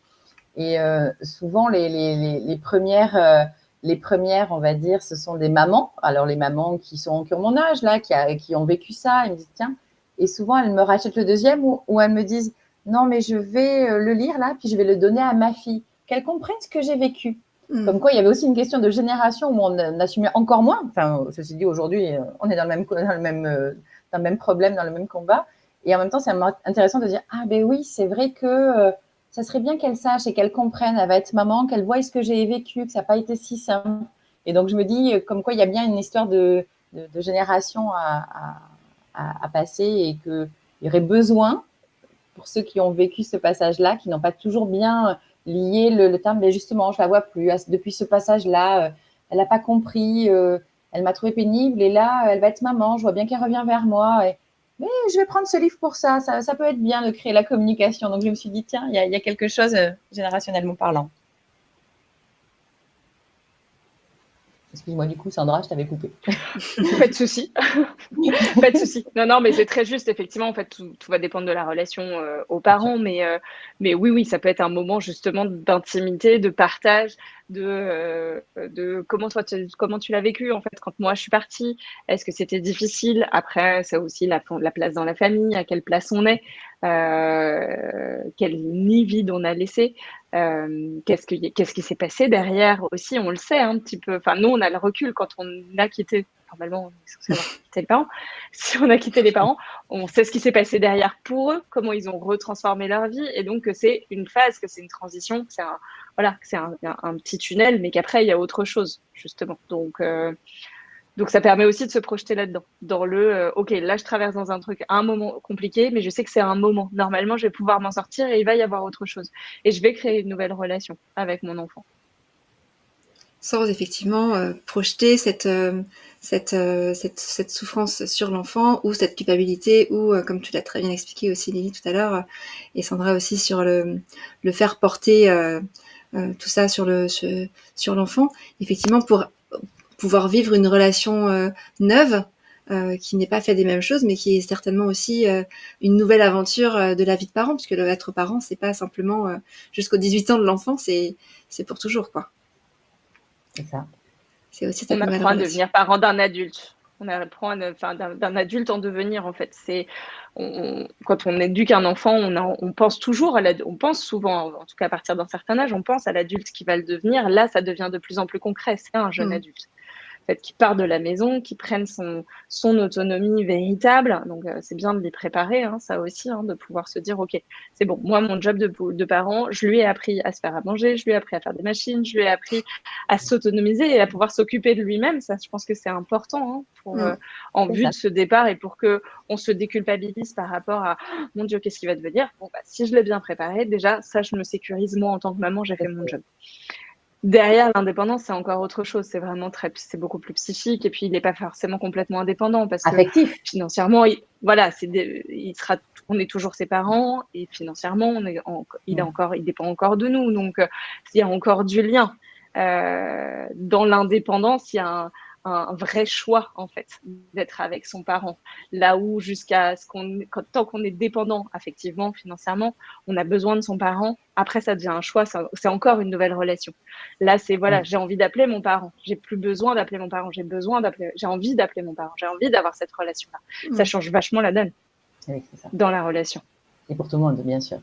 [SPEAKER 2] Et souvent, les premières, on va dire, ce sont des mamans. Alors, les mamans qui ont mon âge, là, qui ont vécu ça, elles me disent, tiens. Et souvent, elles me rachètent le deuxième ou elles me disent, non, mais je vais le lire là, puis je vais le donner à ma fille, qu'elle comprenne ce que j'ai vécu. Comme quoi, il y avait aussi une question de génération où on assumait encore moins. Enfin, ceci dit, aujourd'hui, on est dans le même le même problème, dans le même combat. Et en même temps, c'est intéressant de dire, ah ben oui, c'est vrai que ça serait bien qu'elle sache et qu'elle comprenne, elle va être maman, qu'elle voie ce que j'ai vécu, que ça n'a pas été si simple. Et donc, je me dis, comme quoi il y a bien une histoire de génération à passer et qu'il y aurait besoin, pour ceux qui ont vécu ce passage-là, qui n'ont pas toujours bien lié le terme, mais justement, je la vois plus. Depuis ce passage-là, elle n'a pas compris, elle m'a trouvé pénible et là, elle va être maman, je vois bien qu'elle revient vers moi. Mais je vais prendre ce livre pour ça. Ça peut être bien de créer la communication. Donc, je me suis dit, tiens, il y a quelque chose générationnellement parlant. Excuse-moi, du coup, Sandra, je t'avais coupé.
[SPEAKER 3] Pas de souci. Pas de souci. Non, mais c'est très juste. Effectivement, en fait, tout va dépendre de la relation aux parents. Mais oui, ça peut être un moment justement d'intimité, de partage, de comment tu l'as vécu, en fait, quand moi je suis partie. Est-ce que c'était difficile? Après, c'est aussi la place dans la famille, à quelle place on est, quel nid vide on a laissé. Qu'est-ce qui s'est passé derrière aussi, on le sait un petit peu. Enfin, nous, on a le recul quand on a quitté. Normalement, on est censé avoir quitté les parents. Si on a quitté les parents, on sait ce qui s'est passé derrière pour eux, comment ils ont retransformé leur vie, et donc que c'est une phase, que c'est une transition, que c'est un petit tunnel, mais qu'après il y a autre chose justement. Donc ça permet aussi de se projeter là-dedans, dans ok, là je traverse dans un truc, un moment compliqué, mais je sais que c'est un moment. Normalement, je vais pouvoir m'en sortir et il va y avoir autre chose. Et je vais créer une nouvelle relation avec mon enfant.
[SPEAKER 1] Sans effectivement projeter cette souffrance sur l'enfant ou cette culpabilité ou, comme tu l'as très bien expliqué aussi Lily tout à l'heure, et Sandra aussi, sur le faire porter tout ça sur l'enfant. Effectivement, pour pouvoir vivre une relation neuve, qui n'est pas fait des mêmes choses, mais qui est certainement aussi une nouvelle aventure de la vie de parent, puisque être parent, c'est pas simplement jusqu'aux 18 ans de l'enfant, c'est pour toujours, quoi.
[SPEAKER 2] C'est ça.
[SPEAKER 1] C'est aussi cette
[SPEAKER 3] on
[SPEAKER 1] nouvelle
[SPEAKER 3] apprend à
[SPEAKER 1] relation.
[SPEAKER 3] devenir parent d'un adulte. On apprend d'un adulte en devenir, en fait. Quand on éduque un enfant, on pense toujours on pense souvent, en tout cas à partir d'un certain âge, on pense à l'adulte qui va le devenir. Là, ça devient de plus en plus concret. C'est un jeune adulte. En fait, qui part de la maison, qui prenne son autonomie véritable. Donc, c'est bien de les préparer, ça aussi, de pouvoir se dire, OK, c'est bon, moi, mon job de parent, je lui ai appris à se faire à manger, je lui ai appris à faire des machines, je lui ai appris à s'autonomiser et à pouvoir s'occuper de lui-même. Ça, je pense que c'est important en vue de ce départ et pour qu'on se déculpabilise par rapport à oh, mon Dieu, qu'est-ce qu'il va devenir? Bon, bah, si je l'ai bien préparé, déjà, ça, je me sécurise. Moi, en tant que maman, j'ai fait mon job. Derrière l'indépendance, c'est encore autre chose. C'est vraiment c'est beaucoup plus psychique. Et puis, il n'est pas forcément complètement indépendant parce
[SPEAKER 2] affectif.
[SPEAKER 3] Que financièrement, on est toujours ses parents et financièrement, il dépend encore de nous. Donc, il y a encore du lien. Dans l'indépendance, il y a un vrai choix, en fait, d'être avec son parent. Là où tant qu'on est dépendant affectivement, financièrement, on a besoin de son parent. Après, ça devient un choix, c'est encore une nouvelle relation. Là, j'ai envie d'appeler mon parent. J'ai plus besoin d'appeler mon parent. J'ai envie d'appeler mon parent. J'ai envie d'avoir cette relation-là. Ça change vachement la donne dans la relation.
[SPEAKER 2] Et pour tout le monde, bien sûr.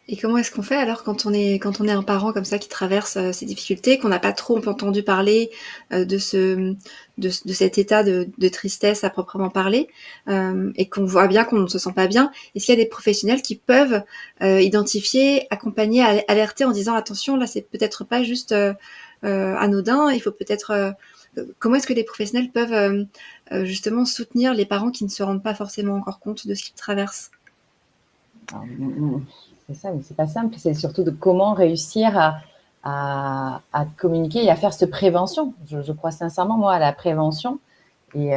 [SPEAKER 1] Et comment est-ce qu'on fait alors quand on est un parent comme ça qui traverse ces difficultés, qu'on n'a pas trop entendu parler de cet état de tristesse à proprement parler, et qu'on voit bien qu'on ne se sent pas bien? Est-ce qu'il y a des professionnels qui peuvent identifier, accompagner, alerter en disant attention, là c'est peut-être pas juste anodin, il faut peut-être comment est-ce que les professionnels peuvent justement soutenir les parents qui ne se rendent pas forcément encore compte de ce qu'ils traversent?
[SPEAKER 2] C'est ça, mais c'est pas simple. C'est surtout de comment réussir à communiquer et à faire cette prévention. Je crois sincèrement, moi, à la prévention. Et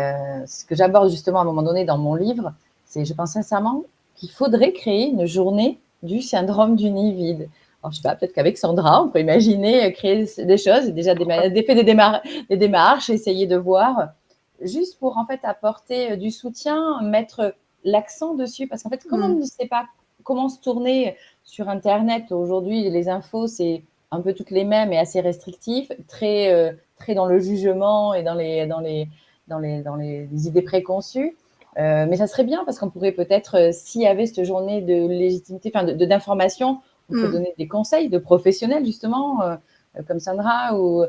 [SPEAKER 2] ce que j'aborde justement à un moment donné dans mon livre, je pense sincèrement qu'il faudrait créer une journée du syndrome du nid vide. Alors, je sais pas, peut-être qu'avec Sandra, on peut imaginer créer des choses, déjà des démarches, essayer de voir, juste pour en fait apporter du soutien, mettre l'accent dessus. Parce qu'en fait, comme on ne sait pas comment se tourner sur Internet aujourd'hui, les infos, c'est un peu toutes les mêmes et assez restrictifs, très dans le jugement et dans les idées préconçues. Mais ça serait bien parce qu'on pourrait peut-être, s'il y avait cette journée de légitimité, enfin d'information, on peut donner des conseils de professionnels justement, comme Sandra, ou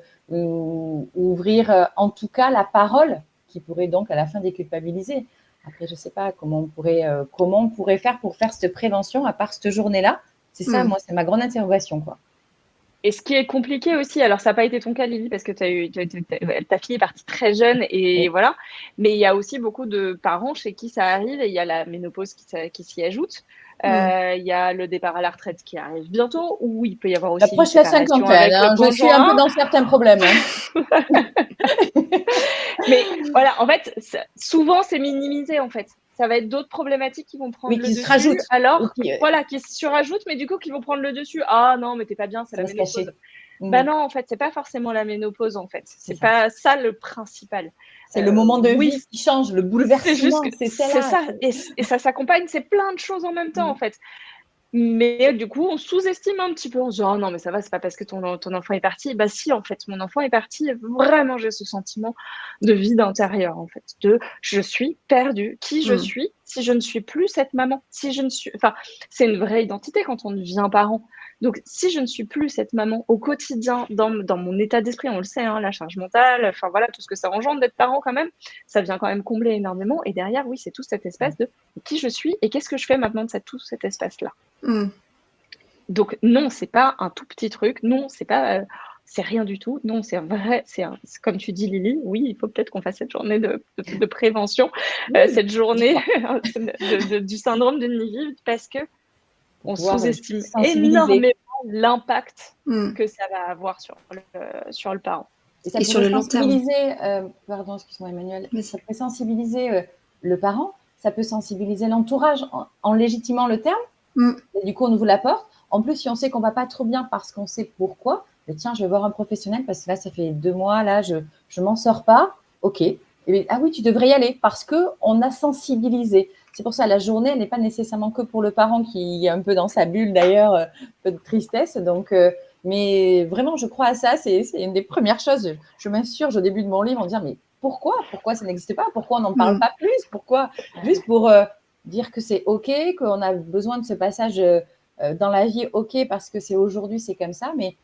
[SPEAKER 2] ouvrir en tout cas la parole qui pourrait donc à la fin déculpabiliser. Après, je ne sais pas comment on pourrait faire pour faire cette prévention à part cette journée-là. C'est ça, moi, c'est ma grande interrogation, quoi.
[SPEAKER 3] Et ce qui est compliqué aussi, alors ça n'a pas été ton cas, Lily, parce que ta fille est partie très jeune et voilà. Mais il y a aussi beaucoup de parents chez qui ça arrive et il y a la ménopause qui s'y ajoute. Il y a le départ à la retraite qui arrive bientôt, où il peut y avoir aussi
[SPEAKER 2] approche la cinquantaine, je suis un peu dans certains problèmes.
[SPEAKER 3] Mais voilà, en fait, souvent c'est minimisé en fait. Ça va être d'autres problématiques qui vont prendre le dessus.
[SPEAKER 2] Se rajoutent.
[SPEAKER 3] Alors, voilà, qui se surajoutent, mais du coup, qui vont prendre le dessus. Ah non, mais t'es pas bien, c'est la ménopause. Bah non, en fait, c'est pas forcément la ménopause, en fait. C'est pas ça le principal.
[SPEAKER 2] C'est le moment de vie qui change, le bouleversement.
[SPEAKER 3] C'est ça. Et ça s'accompagne, c'est plein de choses en même temps, en fait. Mais du coup, on sous-estime un petit peu. On se dit, oh non, mais ça va, c'est pas parce que ton enfant est parti. Bah si, en fait, mon enfant est parti. Vraiment, j'ai ce sentiment de vide intérieur, en fait. De je suis perdue. Qui je suis si je ne suis plus cette maman? Si je ne suis... Enfin, c'est une vraie identité quand on devient parent. Donc, si je ne suis plus cette maman au quotidien, dans mon état d'esprit, on le sait, hein, la charge mentale, enfin voilà, tout ce que ça engendre d'être parent quand même, ça vient quand même combler énormément. Et derrière, oui, c'est tout cet espace de qui je suis et qu'est-ce que je fais maintenant de tout cet espace-là. Donc non, c'est pas un tout petit truc. Non, c'est pas, c'est rien du tout. Non, c'est vrai. C'est comme tu dis, Lily. Oui, il faut peut-être qu'on fasse cette journée de prévention, cette journée du syndrome de Niville, parce que on sous-estime énormément l'impact que ça va avoir sur le parent.
[SPEAKER 2] Et sur le long terme. Pardon, excuse-moi Emmanuel. Mais ça peut sensibiliser le parent, ça peut sensibiliser l'entourage en légitimant le terme. Et du coup, on ouvre la porte. En plus, si on sait qu'on va pas trop bien parce qu'on sait pourquoi, tiens, je vais voir un professionnel parce que là, ça fait 2 mois, là, je m'en sors pas. Ok. Ah oui, tu devrais y aller parce qu'on a sensibilisé. C'est pour ça, la journée, elle n'est pas nécessairement que pour le parent qui est un peu dans sa bulle, d'ailleurs, un peu de tristesse. Donc, mais vraiment, je crois à ça. C'est une des premières choses. Je m'insurge au début de mon livre en disant, mais pourquoi ça n'existe pas? Pourquoi on n'en parle pas plus? Pourquoi? Juste pour dire que c'est OK, qu'on a besoin de ce passage dans la vie, OK, parce que c'est aujourd'hui, c'est comme ça. Mais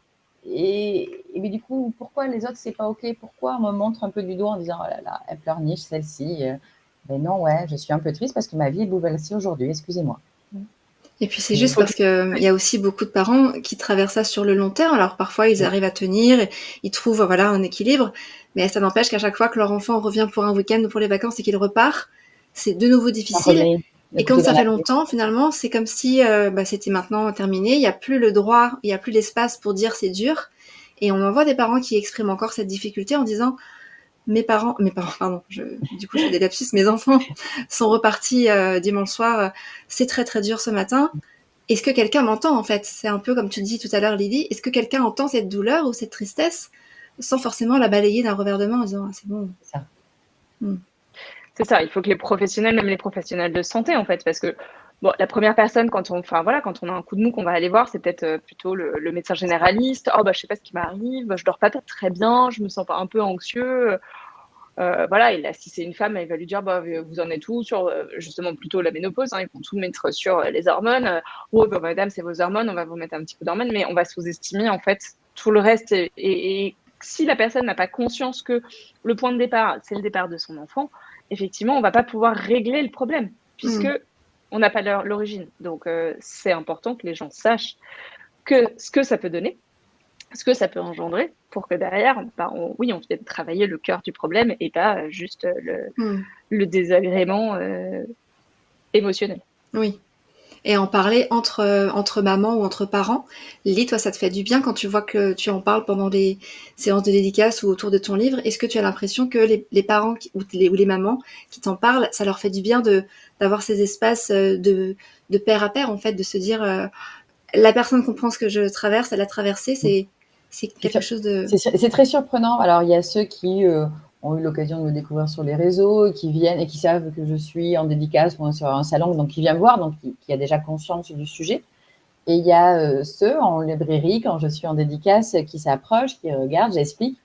[SPEAKER 2] du coup, pourquoi les autres, c'est pas OK? Pourquoi on me montre un peu du doigt en disant, oh là là, elle pleurniche, celle-ci. Mais non, ouais, je suis un peu triste parce que ma vie est bouleversée aujourd'hui, excusez-moi.
[SPEAKER 1] Et puis c'est juste parce qu'il y a aussi beaucoup de parents qui traversent ça sur le long terme. Alors parfois ils arrivent à tenir, ils trouvent voilà un équilibre, mais ça n'empêche qu'à chaque fois que leur enfant revient pour un week-end ou pour les vacances et qu'il repart, c'est de nouveau difficile. Et quand ça fait longtemps, finalement, c'est comme si c'était maintenant terminé. Il n'y a plus le droit, il n'y a plus l'espace pour dire c'est dur. Et on en voit des parents qui expriment encore cette difficulté en disant mes parents, pardon, du coup je fais des lapsus, mes enfants sont repartis dimanche soir, c'est très très dur ce matin. Est-ce que quelqu'un m'entend en fait? C'est un peu comme tu dis tout à l'heure Lily, est-ce que quelqu'un entend cette douleur ou cette tristesse sans forcément la balayer d'un revers de main en disant c'est bon.
[SPEAKER 2] C'est ça.
[SPEAKER 3] C'est ça, il faut que les professionnels, même les professionnels de santé en fait, parce que bon, la première personne quand on a un coup de mou qu'on va aller voir, c'est peut-être plutôt le médecin généraliste. Oh je sais pas ce qui m'arrive, je dors pas très bien, je me sens pas un peu anxieux. Voilà, et là, si c'est une femme, elle va lui dire vous en êtes où sur justement plutôt la ménopause, ils vont tout mettre sur les hormones. Madame, c'est vos hormones, on va vous mettre un petit peu d'hormones, mais on va sous-estimer en fait tout le reste. Et si la personne n'a pas conscience que le point de départ, c'est le départ de son enfant, effectivement, on va pas pouvoir régler le problème puisque on n'a pas l'origine. Donc, c'est important que les gens sachent ce que ça peut donner, ce que ça peut engendrer pour que derrière, on vienne travailler le cœur du problème et pas juste le désagrément émotionnel.
[SPEAKER 1] Oui. Et en parler entre mamans ou entre parents. Lily, toi, ça te fait du bien quand tu vois que tu en parles pendant les séances de dédicace ou autour de ton livre. Est-ce que tu as l'impression que les parents ou les mamans qui t'en parlent, ça leur fait du bien d'avoir ces espaces de pair à pair, en fait, de se dire la personne comprend ce que je traverse, elle a traversé, c'est quelque chose de...
[SPEAKER 2] C'est très surprenant. Alors, il y a ceux qui ont eu l'occasion de me découvrir sur les réseaux et qui viennent et qui savent que je suis en dédicace ou sur un salon, donc qui viennent voir, donc qui a déjà conscience du sujet. Et il y a ceux en librairie, quand je suis en dédicace, qui s'approchent, qui regardent, j'explique.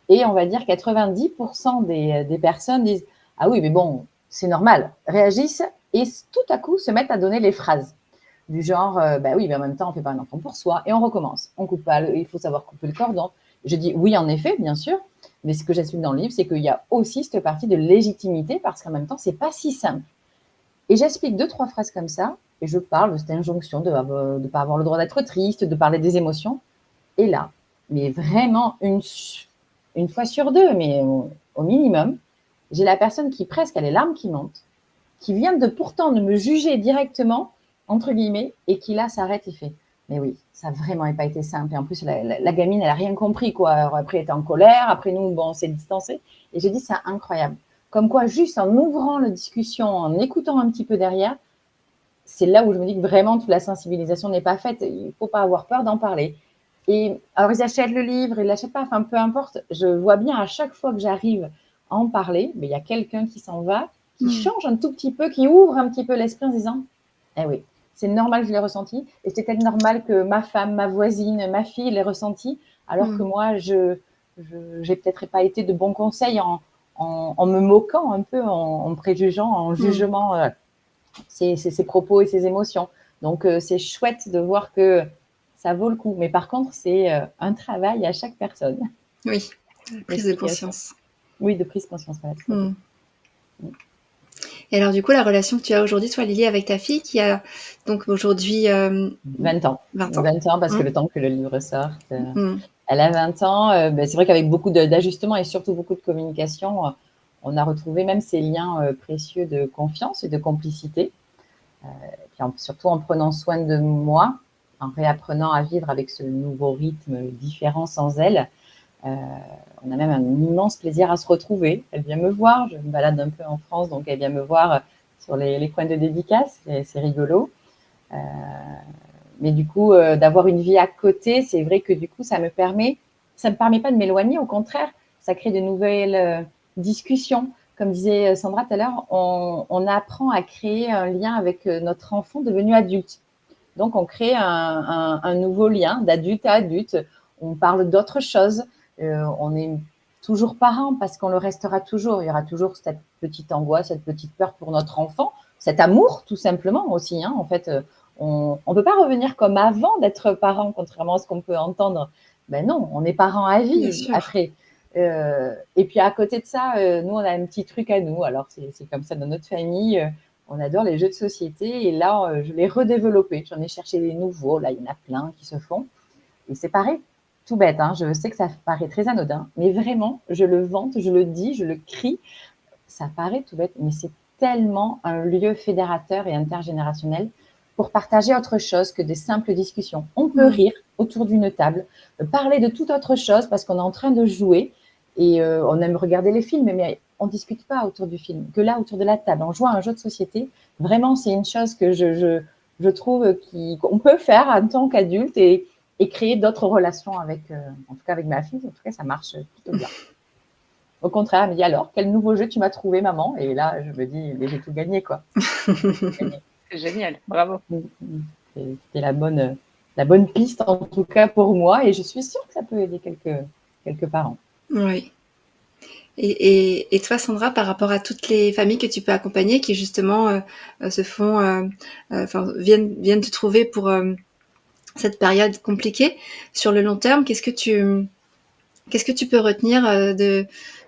[SPEAKER 2] Et on va dire 90% des personnes disent « Ah oui, mais bon, c'est normal », réagissent et tout à coup se mettent à donner les phrases. Du genre, oui, mais en même temps, on ne fait pas un enfant pour soi. Et on recommence. On coupe pas, il faut savoir couper le cordon. Je dis, oui, en effet, bien sûr. Mais ce que j'explique dans le livre, c'est qu'il y a aussi cette partie de légitimité parce qu'en même temps, c'est pas si simple. Et j'explique 2-3 phrases comme ça et je parle de cette injonction de ne pas avoir le droit d'être triste, de parler des émotions. Et là, mais vraiment une fois sur deux, mais au minimum, j'ai la personne qui presque a les larmes qui montent, qui vient pourtant de me juger directement, entre guillemets, et qui là s'arrête et fait « Mais oui, ça n'a vraiment pas été simple. » Et en plus, la gamine, elle n'a rien compris, quoi. Alors, après, elle était en colère. Après, nous, bon, on s'est distancés. Et j'ai dit « C'est incroyable. » Comme quoi, juste en ouvrant la discussion, en écoutant un petit peu derrière, c'est là où je me dis que vraiment, toute la sensibilisation n'est pas faite. Il ne faut pas avoir peur d'en parler. Et alors, ils achètent le livre, ils ne l'achètent pas, enfin, peu importe. Je vois bien à chaque fois que j'arrive à en parler, mais il y a quelqu'un qui s'en va, qui change un tout petit peu, qui ouvre un petit peu l'esprit en se disant « Eh oui, c'est normal que je l'ai ressenti. Et c'est peut-être normal que ma femme, ma voisine, ma fille l'ait ressenti, alors que moi, je n'ai peut-être pas été de bons conseils en me moquant un peu, en préjugeant, en jugement ses propos et ses émotions. Donc, c'est chouette de voir que ça vaut le coup. Mais par contre, c'est un travail à chaque personne.
[SPEAKER 1] Oui, prise de conscience.
[SPEAKER 2] Oui, de prise de conscience. Voilà,
[SPEAKER 1] Et alors, du coup, la relation que tu as aujourd'hui, toi, Lily, avec ta fille, qui a donc aujourd'hui
[SPEAKER 2] 20 ans.
[SPEAKER 1] 20 ans.
[SPEAKER 2] 20 ans, parce que le temps que le livre sorte. Elle a 20 ans. C'est vrai qu'avec beaucoup d'ajustements et surtout beaucoup de communication, on a retrouvé même ces liens précieux de confiance et de complicité. Puis surtout en prenant soin de moi, en réapprenant à vivre avec ce nouveau rythme différent sans elle. On a même un immense plaisir à se retrouver. Elle vient me voir, je me balade un peu en France, donc elle vient me voir sur les coins de dédicaces, c'est rigolo. Mais du coup, d'avoir une vie à côté, c'est vrai que du coup, ça me permet pas de m'éloigner, au contraire, ça crée de nouvelles discussions. Comme disait Sandra tout à l'heure, on apprend à créer un lien avec notre enfant devenu adulte. Donc, on crée un nouveau lien d'adulte à adulte. On parle d'autres choses. On est toujours parents parce qu'on le restera toujours. Il y aura toujours cette petite angoisse, cette petite peur pour notre enfant, cet amour tout simplement aussi. En fait, on ne peut pas revenir comme avant d'être parent, contrairement à ce qu'on peut entendre. Ben non, on est parents à vie après. Et puis à côté de ça, nous, on a un petit truc à nous. Alors, c'est comme ça dans notre famille. On adore les jeux de société. Et là, je l'ai redéveloppé. J'en ai cherché des nouveaux. Là, il y en a plein qui se font. Et c'est pareil, tout bête. Je sais que ça paraît très anodin. Mais vraiment, je le vante, je le dis, je le crie. Ça paraît tout bête, mais c'est tellement un lieu fédérateur et intergénérationnel pour partager autre chose que des simples discussions. On peut rire autour d'une table, parler de toute autre chose parce qu'on est en train de jouer et on aime regarder les films, mais on ne discute pas autour du film. Que là, autour de la table, on joue à un jeu de société. Vraiment, c'est une chose que je trouve qu'on peut faire en tant qu'adulte et créer d'autres relations avec, en tout cas avec ma fille. En tout cas, ça marche plutôt bien. Au contraire, elle me dit alors, quel nouveau jeu tu m'as trouvé, maman? Et là, je me dis, mais j'ai tout gagné, quoi.
[SPEAKER 3] C'est génial, bravo.
[SPEAKER 2] C'était la bonne piste, en tout cas pour moi, et je suis sûre que ça peut aider quelques parents.
[SPEAKER 1] Oui. Et toi, Sandra, par rapport à toutes les familles que tu peux accompagner, qui justement se font, viennent te trouver pour cette période compliquée, sur le long terme, qu'est-ce que tu peux retenir de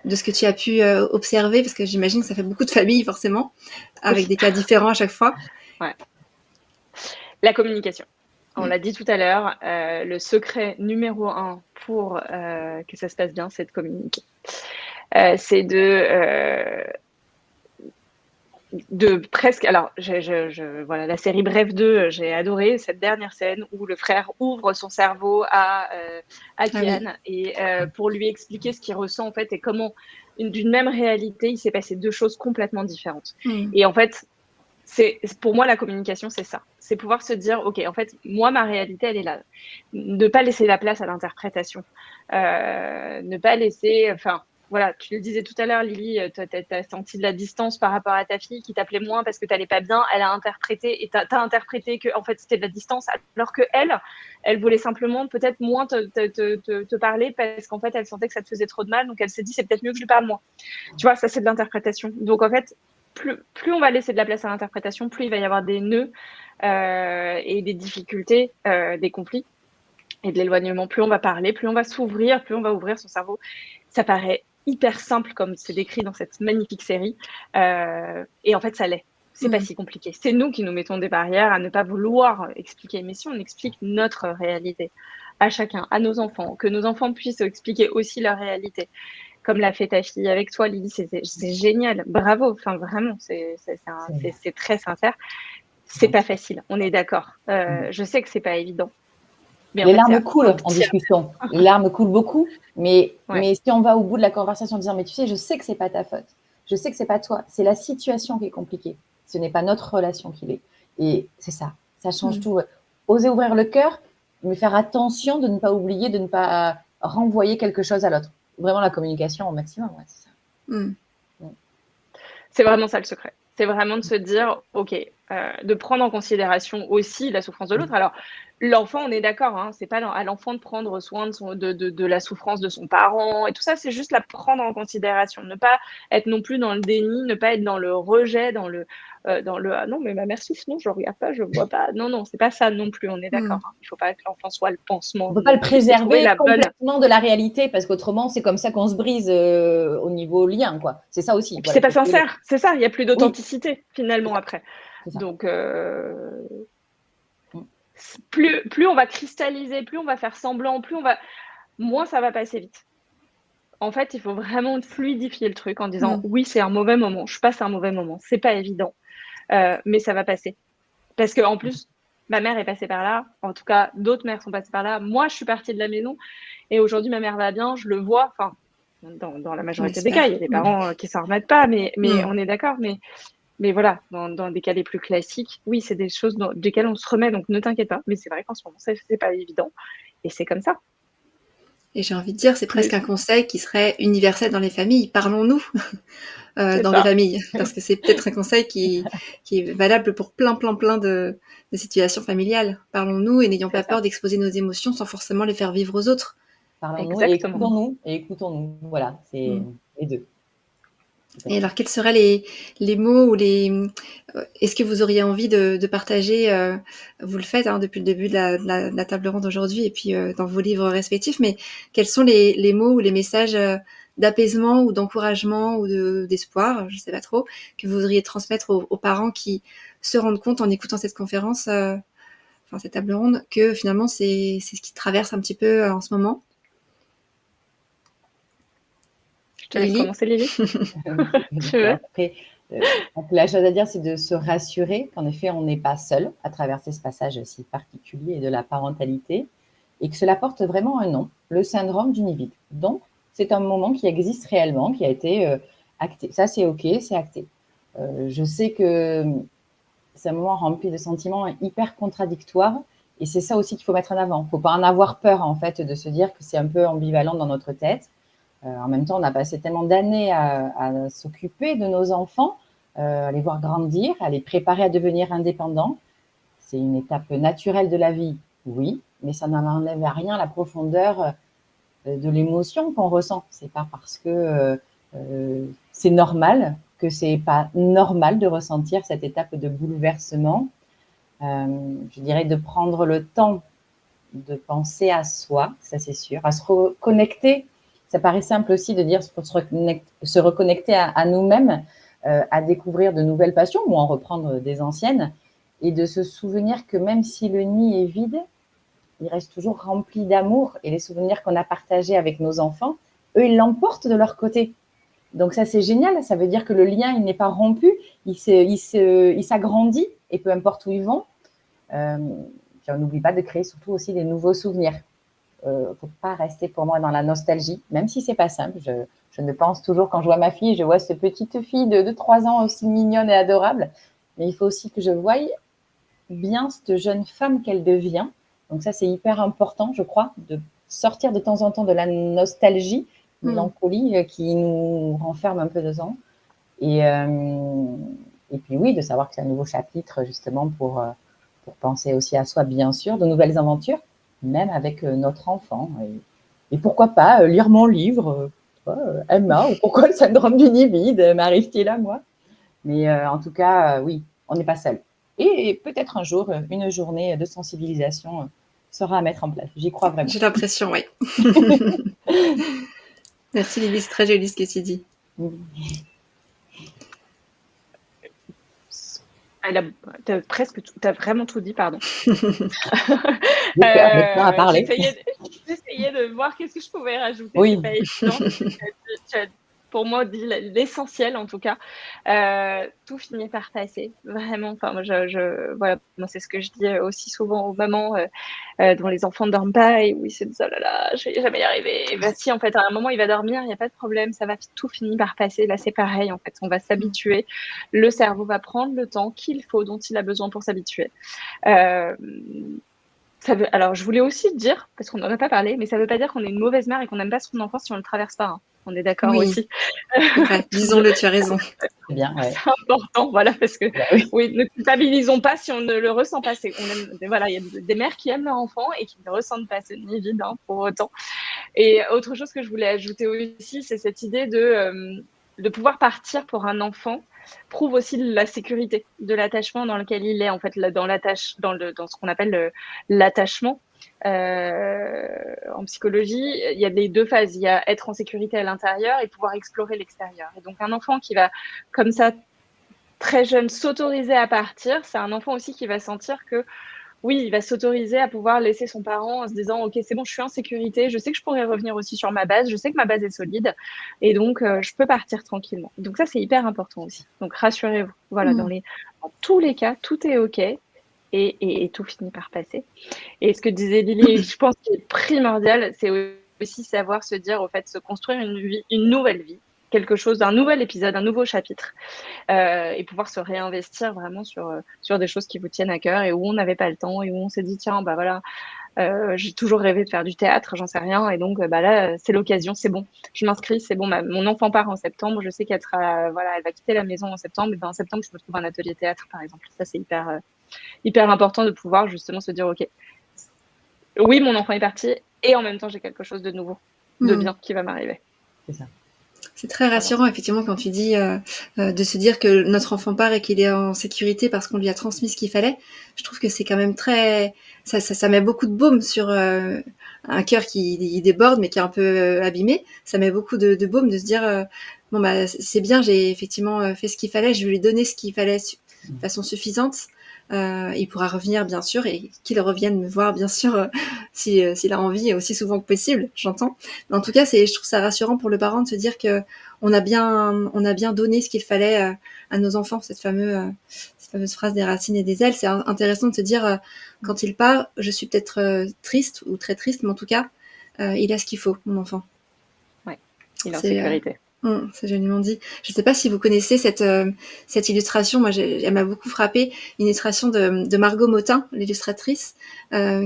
[SPEAKER 1] ce que tu as pu observer? Parce que j'imagine que ça fait beaucoup de familles, forcément, avec des cas différents à chaque fois.
[SPEAKER 3] Ouais. La communication. On l'a dit tout à l'heure, le secret numéro 1 pour que ça se passe bien, c'est de communiquer. C'est de presque. Alors, voilà, la série Bref 2, j'ai adoré cette dernière scène où le frère ouvre son cerveau à Kian et pour lui expliquer ce qu'il ressent en fait et comment d'une même réalité, il s'est passé deux choses complètement différentes. Et en fait, pour moi, la communication, c'est ça. C'est pouvoir se dire, OK, en fait, moi, ma réalité, elle est là. Ne pas laisser la place à l'interprétation. Ne pas laisser... Enfin, voilà, tu le disais tout à l'heure, Lily, tu as senti de la distance par rapport à ta fille qui t'appelait moins parce que tu n'allais pas bien. Elle a interprété et tu as interprété que en fait, c'était de la distance alors qu'elle voulait simplement peut-être moins te parler parce qu'en fait, elle sentait que ça te faisait trop de mal. Donc, elle s'est dit, c'est peut-être mieux que je lui parle moins. Tu vois, ça, c'est de l'interprétation. Donc, en fait, plus on va laisser de la place à l'interprétation, plus il va y avoir des nœuds et des difficultés, des conflits. et de l'éloignement. Plus on va parler, plus on va s'ouvrir, plus on va ouvrir son cerveau. Ça paraît hyper simple comme c'est décrit dans cette magnifique série. Et en fait, ça l'est. C'est pas si compliqué. C'est nous qui nous mettons des barrières à ne pas vouloir expliquer. Mais si on explique notre réalité à chacun, à nos enfants, que nos enfants puissent expliquer aussi leur réalité, comme l'a fait ta fille avec toi, Lily, c'est génial. Bravo. Enfin, vraiment, c'est très sincère. C'est pas facile. On est d'accord. Je sais que c'est pas évident. Mais
[SPEAKER 2] les larmes coulent en discussion. Les larmes coulent beaucoup, mais si on va au bout de la conversation en disant, mais tu sais, je sais que c'est pas ta faute, je sais que c'est pas toi, c'est la situation qui est compliquée, ce n'est pas notre relation qui l'est. Et c'est ça change tout. Oser ouvrir le cœur, mais faire attention de ne pas oublier, de ne pas renvoyer quelque chose à l'autre. Vraiment la communication au maximum, c'est ça.
[SPEAKER 3] C'est vraiment ça le secret. C'est vraiment de se dire, ok, de prendre en considération aussi la souffrance de l'autre. Alors, l'enfant, on est d'accord, hein, c'est pas à l'enfant de prendre soin de la souffrance de son parent et tout ça, c'est juste la prendre en considération. Ne pas être non plus dans le déni, ne pas être dans le rejet, dans le ah non, mais ma mère souffre, non, je ne regarde pas, je ne vois pas. Non, c'est pas ça non plus, on est d'accord. Hein. Il ne faut pas que l'enfant soit le pansement.
[SPEAKER 2] On ne peut pas le préserver complètement de la réalité parce qu'autrement, c'est comme ça qu'on se brise au niveau lien, quoi. C'est ça aussi.
[SPEAKER 3] Voilà, c'est pas sincère, c'est ça, il n'y a plus d'authenticité finalement après. Donc, plus on va cristalliser, plus on va faire semblant, moins ça va passer vite. En fait, il faut vraiment fluidifier le truc en disant oui, c'est un mauvais moment, je passe un mauvais moment, c'est pas évident, mais ça va passer. Parce qu'en plus, ma mère est passée par là, en tout cas, d'autres mères sont passées par là. Moi, je suis partie de la maison et aujourd'hui, ma mère va bien, je le vois. Enfin, dans la majorité des cas, il y a des parents qui s'en remettent pas, mais on est d'accord. Mais voilà, dans des cas les plus classiques, oui, c'est des choses desquelles on se remet, donc ne t'inquiète pas. Mais c'est vrai qu'en ce moment, c'est pas évident et c'est comme ça.
[SPEAKER 1] Et j'ai envie de dire, c'est presque un conseil qui serait universel dans les familles. Parlons-nous dans les familles, parce que c'est peut-être un conseil qui est valable pour plein de situations familiales. Parlons-nous et n'ayons pas peur d'exposer nos émotions sans forcément les faire vivre aux autres.
[SPEAKER 2] Parlons-nous et écoutons-nous. Voilà, c'est les deux.
[SPEAKER 1] Et alors, quels seraient les mots ou est-ce que vous auriez envie de partager, vous le faites depuis le début de la table ronde aujourd'hui et puis dans vos livres respectifs, mais quels sont les mots ou les messages d'apaisement ou d'encouragement ou d'espoir, je ne sais pas trop, que vous voudriez transmettre aux parents qui se rendent compte en écoutant cette conférence, cette table ronde, que finalement c'est ce qui traverse un petit peu en ce moment?
[SPEAKER 3] Je te laisse commencer, Lily.
[SPEAKER 2] Après, la chose à dire, c'est de se rassurer qu'en effet, on n'est pas seul à traverser ce passage si particulier de la parentalité et que cela porte vraiment un nom, le syndrome du nid vide. Donc, c'est un moment qui existe réellement, qui a été acté. Ça, c'est OK, c'est acté. Je sais que c'est un moment rempli de sentiments hyper contradictoires et c'est ça aussi qu'il faut mettre en avant. Il ne faut pas en avoir peur, en fait, de se dire que c'est un peu ambivalent dans notre tête. En même temps, on a passé tellement d'années à s'occuper de nos enfants, à les voir grandir, à les préparer à devenir indépendants. C'est une étape naturelle de la vie, oui, mais ça n'enlève à rien la profondeur de l'émotion qu'on ressent. C'est pas parce que c'est normal que c'est pas normal de ressentir cette étape de bouleversement. Je dirais de prendre le temps de penser à soi, ça c'est sûr, à se reconnecter. Ça paraît simple aussi de dire pour se reconnecter à nous-mêmes, à découvrir de nouvelles passions ou en reprendre des anciennes et de se souvenir que même si le nid est vide, il reste toujours rempli d'amour et les souvenirs qu'on a partagés avec nos enfants, eux, ils l'emportent de leur côté. Donc ça, c'est génial. Ça veut dire que le lien, il n'est pas rompu, il s'agrandit et peu importe où ils vont. Puis on n'oublie pas de créer surtout aussi des nouveaux souvenirs. Faut pas rester pour moi dans la nostalgie, même si c'est pas simple. Je ne pense toujours, quand je vois ma fille, je vois cette petite fille de 3 ans aussi mignonne et adorable, mais il faut aussi que je voie bien cette jeune femme qu'elle devient. Donc ça, c'est hyper important, je crois, de sortir de temps en temps de la nostalgie, mélancolie qui nous renferme un peu dedans. Et puis oui, de savoir que c'est un nouveau chapitre justement pour penser aussi à soi, bien sûr, de nouvelles aventures, même avec notre enfant. Et pourquoi pas lire mon livre, Emma, ou pourquoi le syndrome du nid vide m'arrive-t-il à moi? Mais en tout cas, oui, on n'est pas seul. Et peut-être un jour, une journée de sensibilisation sera à mettre en place. J'y crois vraiment.
[SPEAKER 1] J'ai l'impression, oui. Merci Lily, c'est très joli ce que tu dis.
[SPEAKER 3] T'as vraiment tout dit, pardon.
[SPEAKER 2] À parler.
[SPEAKER 3] J'essayais de voir qu'est-ce que je pouvais rajouter.
[SPEAKER 2] Oui.
[SPEAKER 3] C'est pas évident. Tu as, pour moi, dit l'essentiel en tout cas. Tout finit par passer, vraiment. Enfin, moi, voilà, moi, c'est ce que je dis aussi souvent aux mamans dont les enfants ne dorment pas et où ils se disent oh là là, je vais jamais y arriver. Et ben si, en fait, à un moment, il va dormir, il n'y a pas de problème, ça va tout finir par passer. Là, c'est pareil, en fait, on va s'habituer. Le cerveau va prendre le temps qu'il faut, dont il a besoin pour s'habituer. Alors, je voulais aussi dire, parce qu'on n'en a pas parlé, mais ça ne veut pas dire qu'on est une mauvaise mère et qu'on n'aime pas son enfant si on ne le traverse pas. Hein. On est d'accord aussi.
[SPEAKER 1] Ouais, disons-le, tu as raison.
[SPEAKER 2] C'est bien, ouais.
[SPEAKER 3] C'est important, voilà, parce que oui, ne culpabilisons pas si on ne le ressent pas. Voilà, il y a des mères qui aiment leur enfant et qui ne le ressentent pas, c'est ni évident pour autant. Et autre chose que je voulais ajouter aussi, c'est cette idée de pouvoir partir pour un enfant prouve aussi la sécurité de l'attachement dans lequel il est, en fait, dans ce qu'on appelle l'attachement. En psychologie, il y a les deux phases. Il y a être en sécurité à l'intérieur et pouvoir explorer l'extérieur. Et donc, un enfant qui va, comme ça, très jeune, s'autoriser à partir, c'est un enfant aussi qui va sentir que oui, il va s'autoriser à pouvoir laisser son parent en se disant « Ok, c'est bon, je suis en sécurité, je sais que je pourrais revenir aussi sur ma base, je sais que ma base est solide, et donc je peux partir tranquillement. » Donc ça, c'est hyper important aussi. Donc rassurez-vous, voilà, dans tous les cas, tout est OK, et tout finit par passer. Et ce que disait Lily, je pense qu'il est primordial, c'est aussi savoir se dire, au fait, se construire une nouvelle vie, quelque chose, un nouvel épisode, un nouveau chapitre, et pouvoir se réinvestir vraiment sur des choses qui vous tiennent à cœur et où on n'avait pas le temps et où on s'est dit tiens bah voilà, j'ai toujours rêvé de faire du théâtre, j'en sais rien et donc bah là c'est l'occasion, c'est bon, je m'inscris, c'est bon, mon enfant part en septembre, je sais qu'elle elle va quitter la maison en septembre, et ben en septembre je me trouve un atelier théâtre par exemple. Ça c'est hyper important de pouvoir justement se dire ok, oui mon enfant est parti et en même temps j'ai quelque chose de nouveau, de bien qui va m'arriver.
[SPEAKER 2] C'est ça.
[SPEAKER 1] C'est très rassurant, effectivement, quand tu dis de se dire que notre enfant part et qu'il est en sécurité parce qu'on lui a transmis ce qu'il fallait. Je trouve que c'est quand même très... Ça met beaucoup de baume sur un cœur qui déborde, mais qui est un peu abîmé. Ça met beaucoup de baume de se dire bon, bah, c'est bien, j'ai effectivement fait ce qu'il fallait, je vais lui donner ce qu'il fallait de façon suffisante. Il pourra revenir, bien sûr, et qu'il revienne me voir, bien sûr, s'il a envie, aussi souvent que possible, j'entends. Mais en tout cas, je trouve ça rassurant pour le parent de se dire que on a bien donné ce qu'il fallait à nos enfants, cette fameuse phrase des racines et des ailes. C'est intéressant de se dire, quand il part, je suis peut-être triste ou très triste, mais en tout cas, il a ce qu'il faut, mon enfant.
[SPEAKER 3] Ouais, il est en sécurité.
[SPEAKER 1] C'est joliment dit. Je ne sais pas si vous connaissez cette illustration. Moi, elle m'a beaucoup frappée. Une illustration de Margot Motin, l'illustratrice,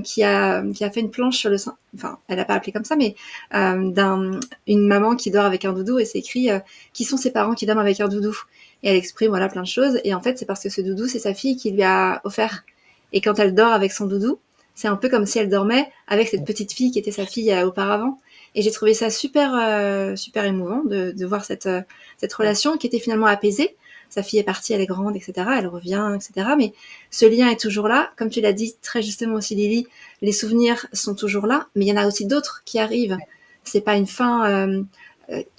[SPEAKER 1] qui a fait une planche sur le sein. Enfin, elle n'a pas appelé comme ça, mais une maman qui dort avec un doudou et c'est écrit qui sont ses parents qui dorment avec un doudou. Et elle exprime voilà plein de choses. Et en fait, c'est parce que ce doudou, c'est sa fille qui lui a offert. Et quand elle dort avec son doudou, c'est un peu comme si elle dormait avec cette petite fille qui était sa fille auparavant. Et j'ai trouvé ça super émouvant de voir cette relation qui était finalement apaisée. Sa fille est partie, elle est grande, etc. Elle revient, etc. Mais ce lien est toujours là. Comme tu l'as dit très justement aussi, Lily, les souvenirs sont toujours là, mais il y en a aussi d'autres qui arrivent. C'est pas une fin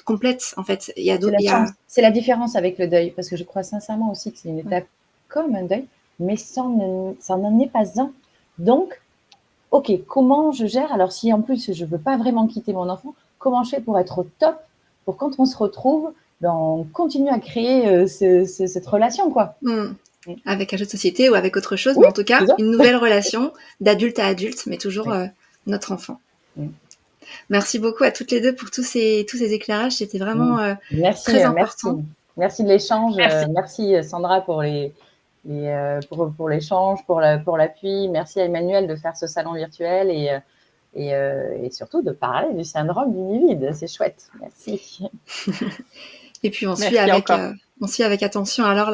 [SPEAKER 1] complète, en fait. Il y a d'autres.
[SPEAKER 2] C'est la différence avec le deuil, parce que je crois sincèrement aussi que c'est une étape comme un deuil, mais ça n'en est pas un. Donc, ok, comment je gère? Alors, si en plus je ne veux pas vraiment quitter mon enfant, comment je fais pour être au top, pour quand on se retrouve, on continue à créer cette relation, quoi.
[SPEAKER 1] Avec un jeu de société ou avec autre chose, mais en tout cas, une nouvelle relation d'adulte à adulte, mais toujours notre enfant. Merci beaucoup à toutes les deux pour tous ces éclairages. C'était vraiment très important.
[SPEAKER 2] Merci de l'échange. Merci Sandra pour pour l'échange, pour l'appui. Merci à Emmanuel de faire ce salon virtuel et surtout de parler du syndrome du nid vide. C'est chouette. Merci.
[SPEAKER 1] Et puis on suit avec attention alors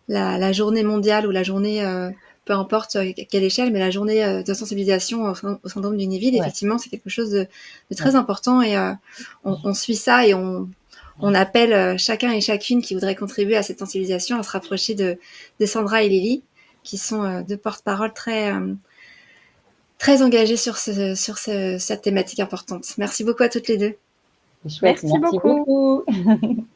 [SPEAKER 1] la journée mondiale ou la journée, peu importe quelle échelle, mais la journée de sensibilisation au syndrome du nid vide. Effectivement, c'est quelque chose de très important et on suit ça et on appelle chacun et chacune qui voudrait contribuer à cette sensibilisation à se rapprocher de Sandra et Lily, qui sont deux porte-parole très très engagées sur cette thématique importante. Merci beaucoup à toutes les deux.
[SPEAKER 2] C'est chouette,
[SPEAKER 3] Merci
[SPEAKER 2] merci
[SPEAKER 3] beaucoup.
[SPEAKER 2] beaucoup.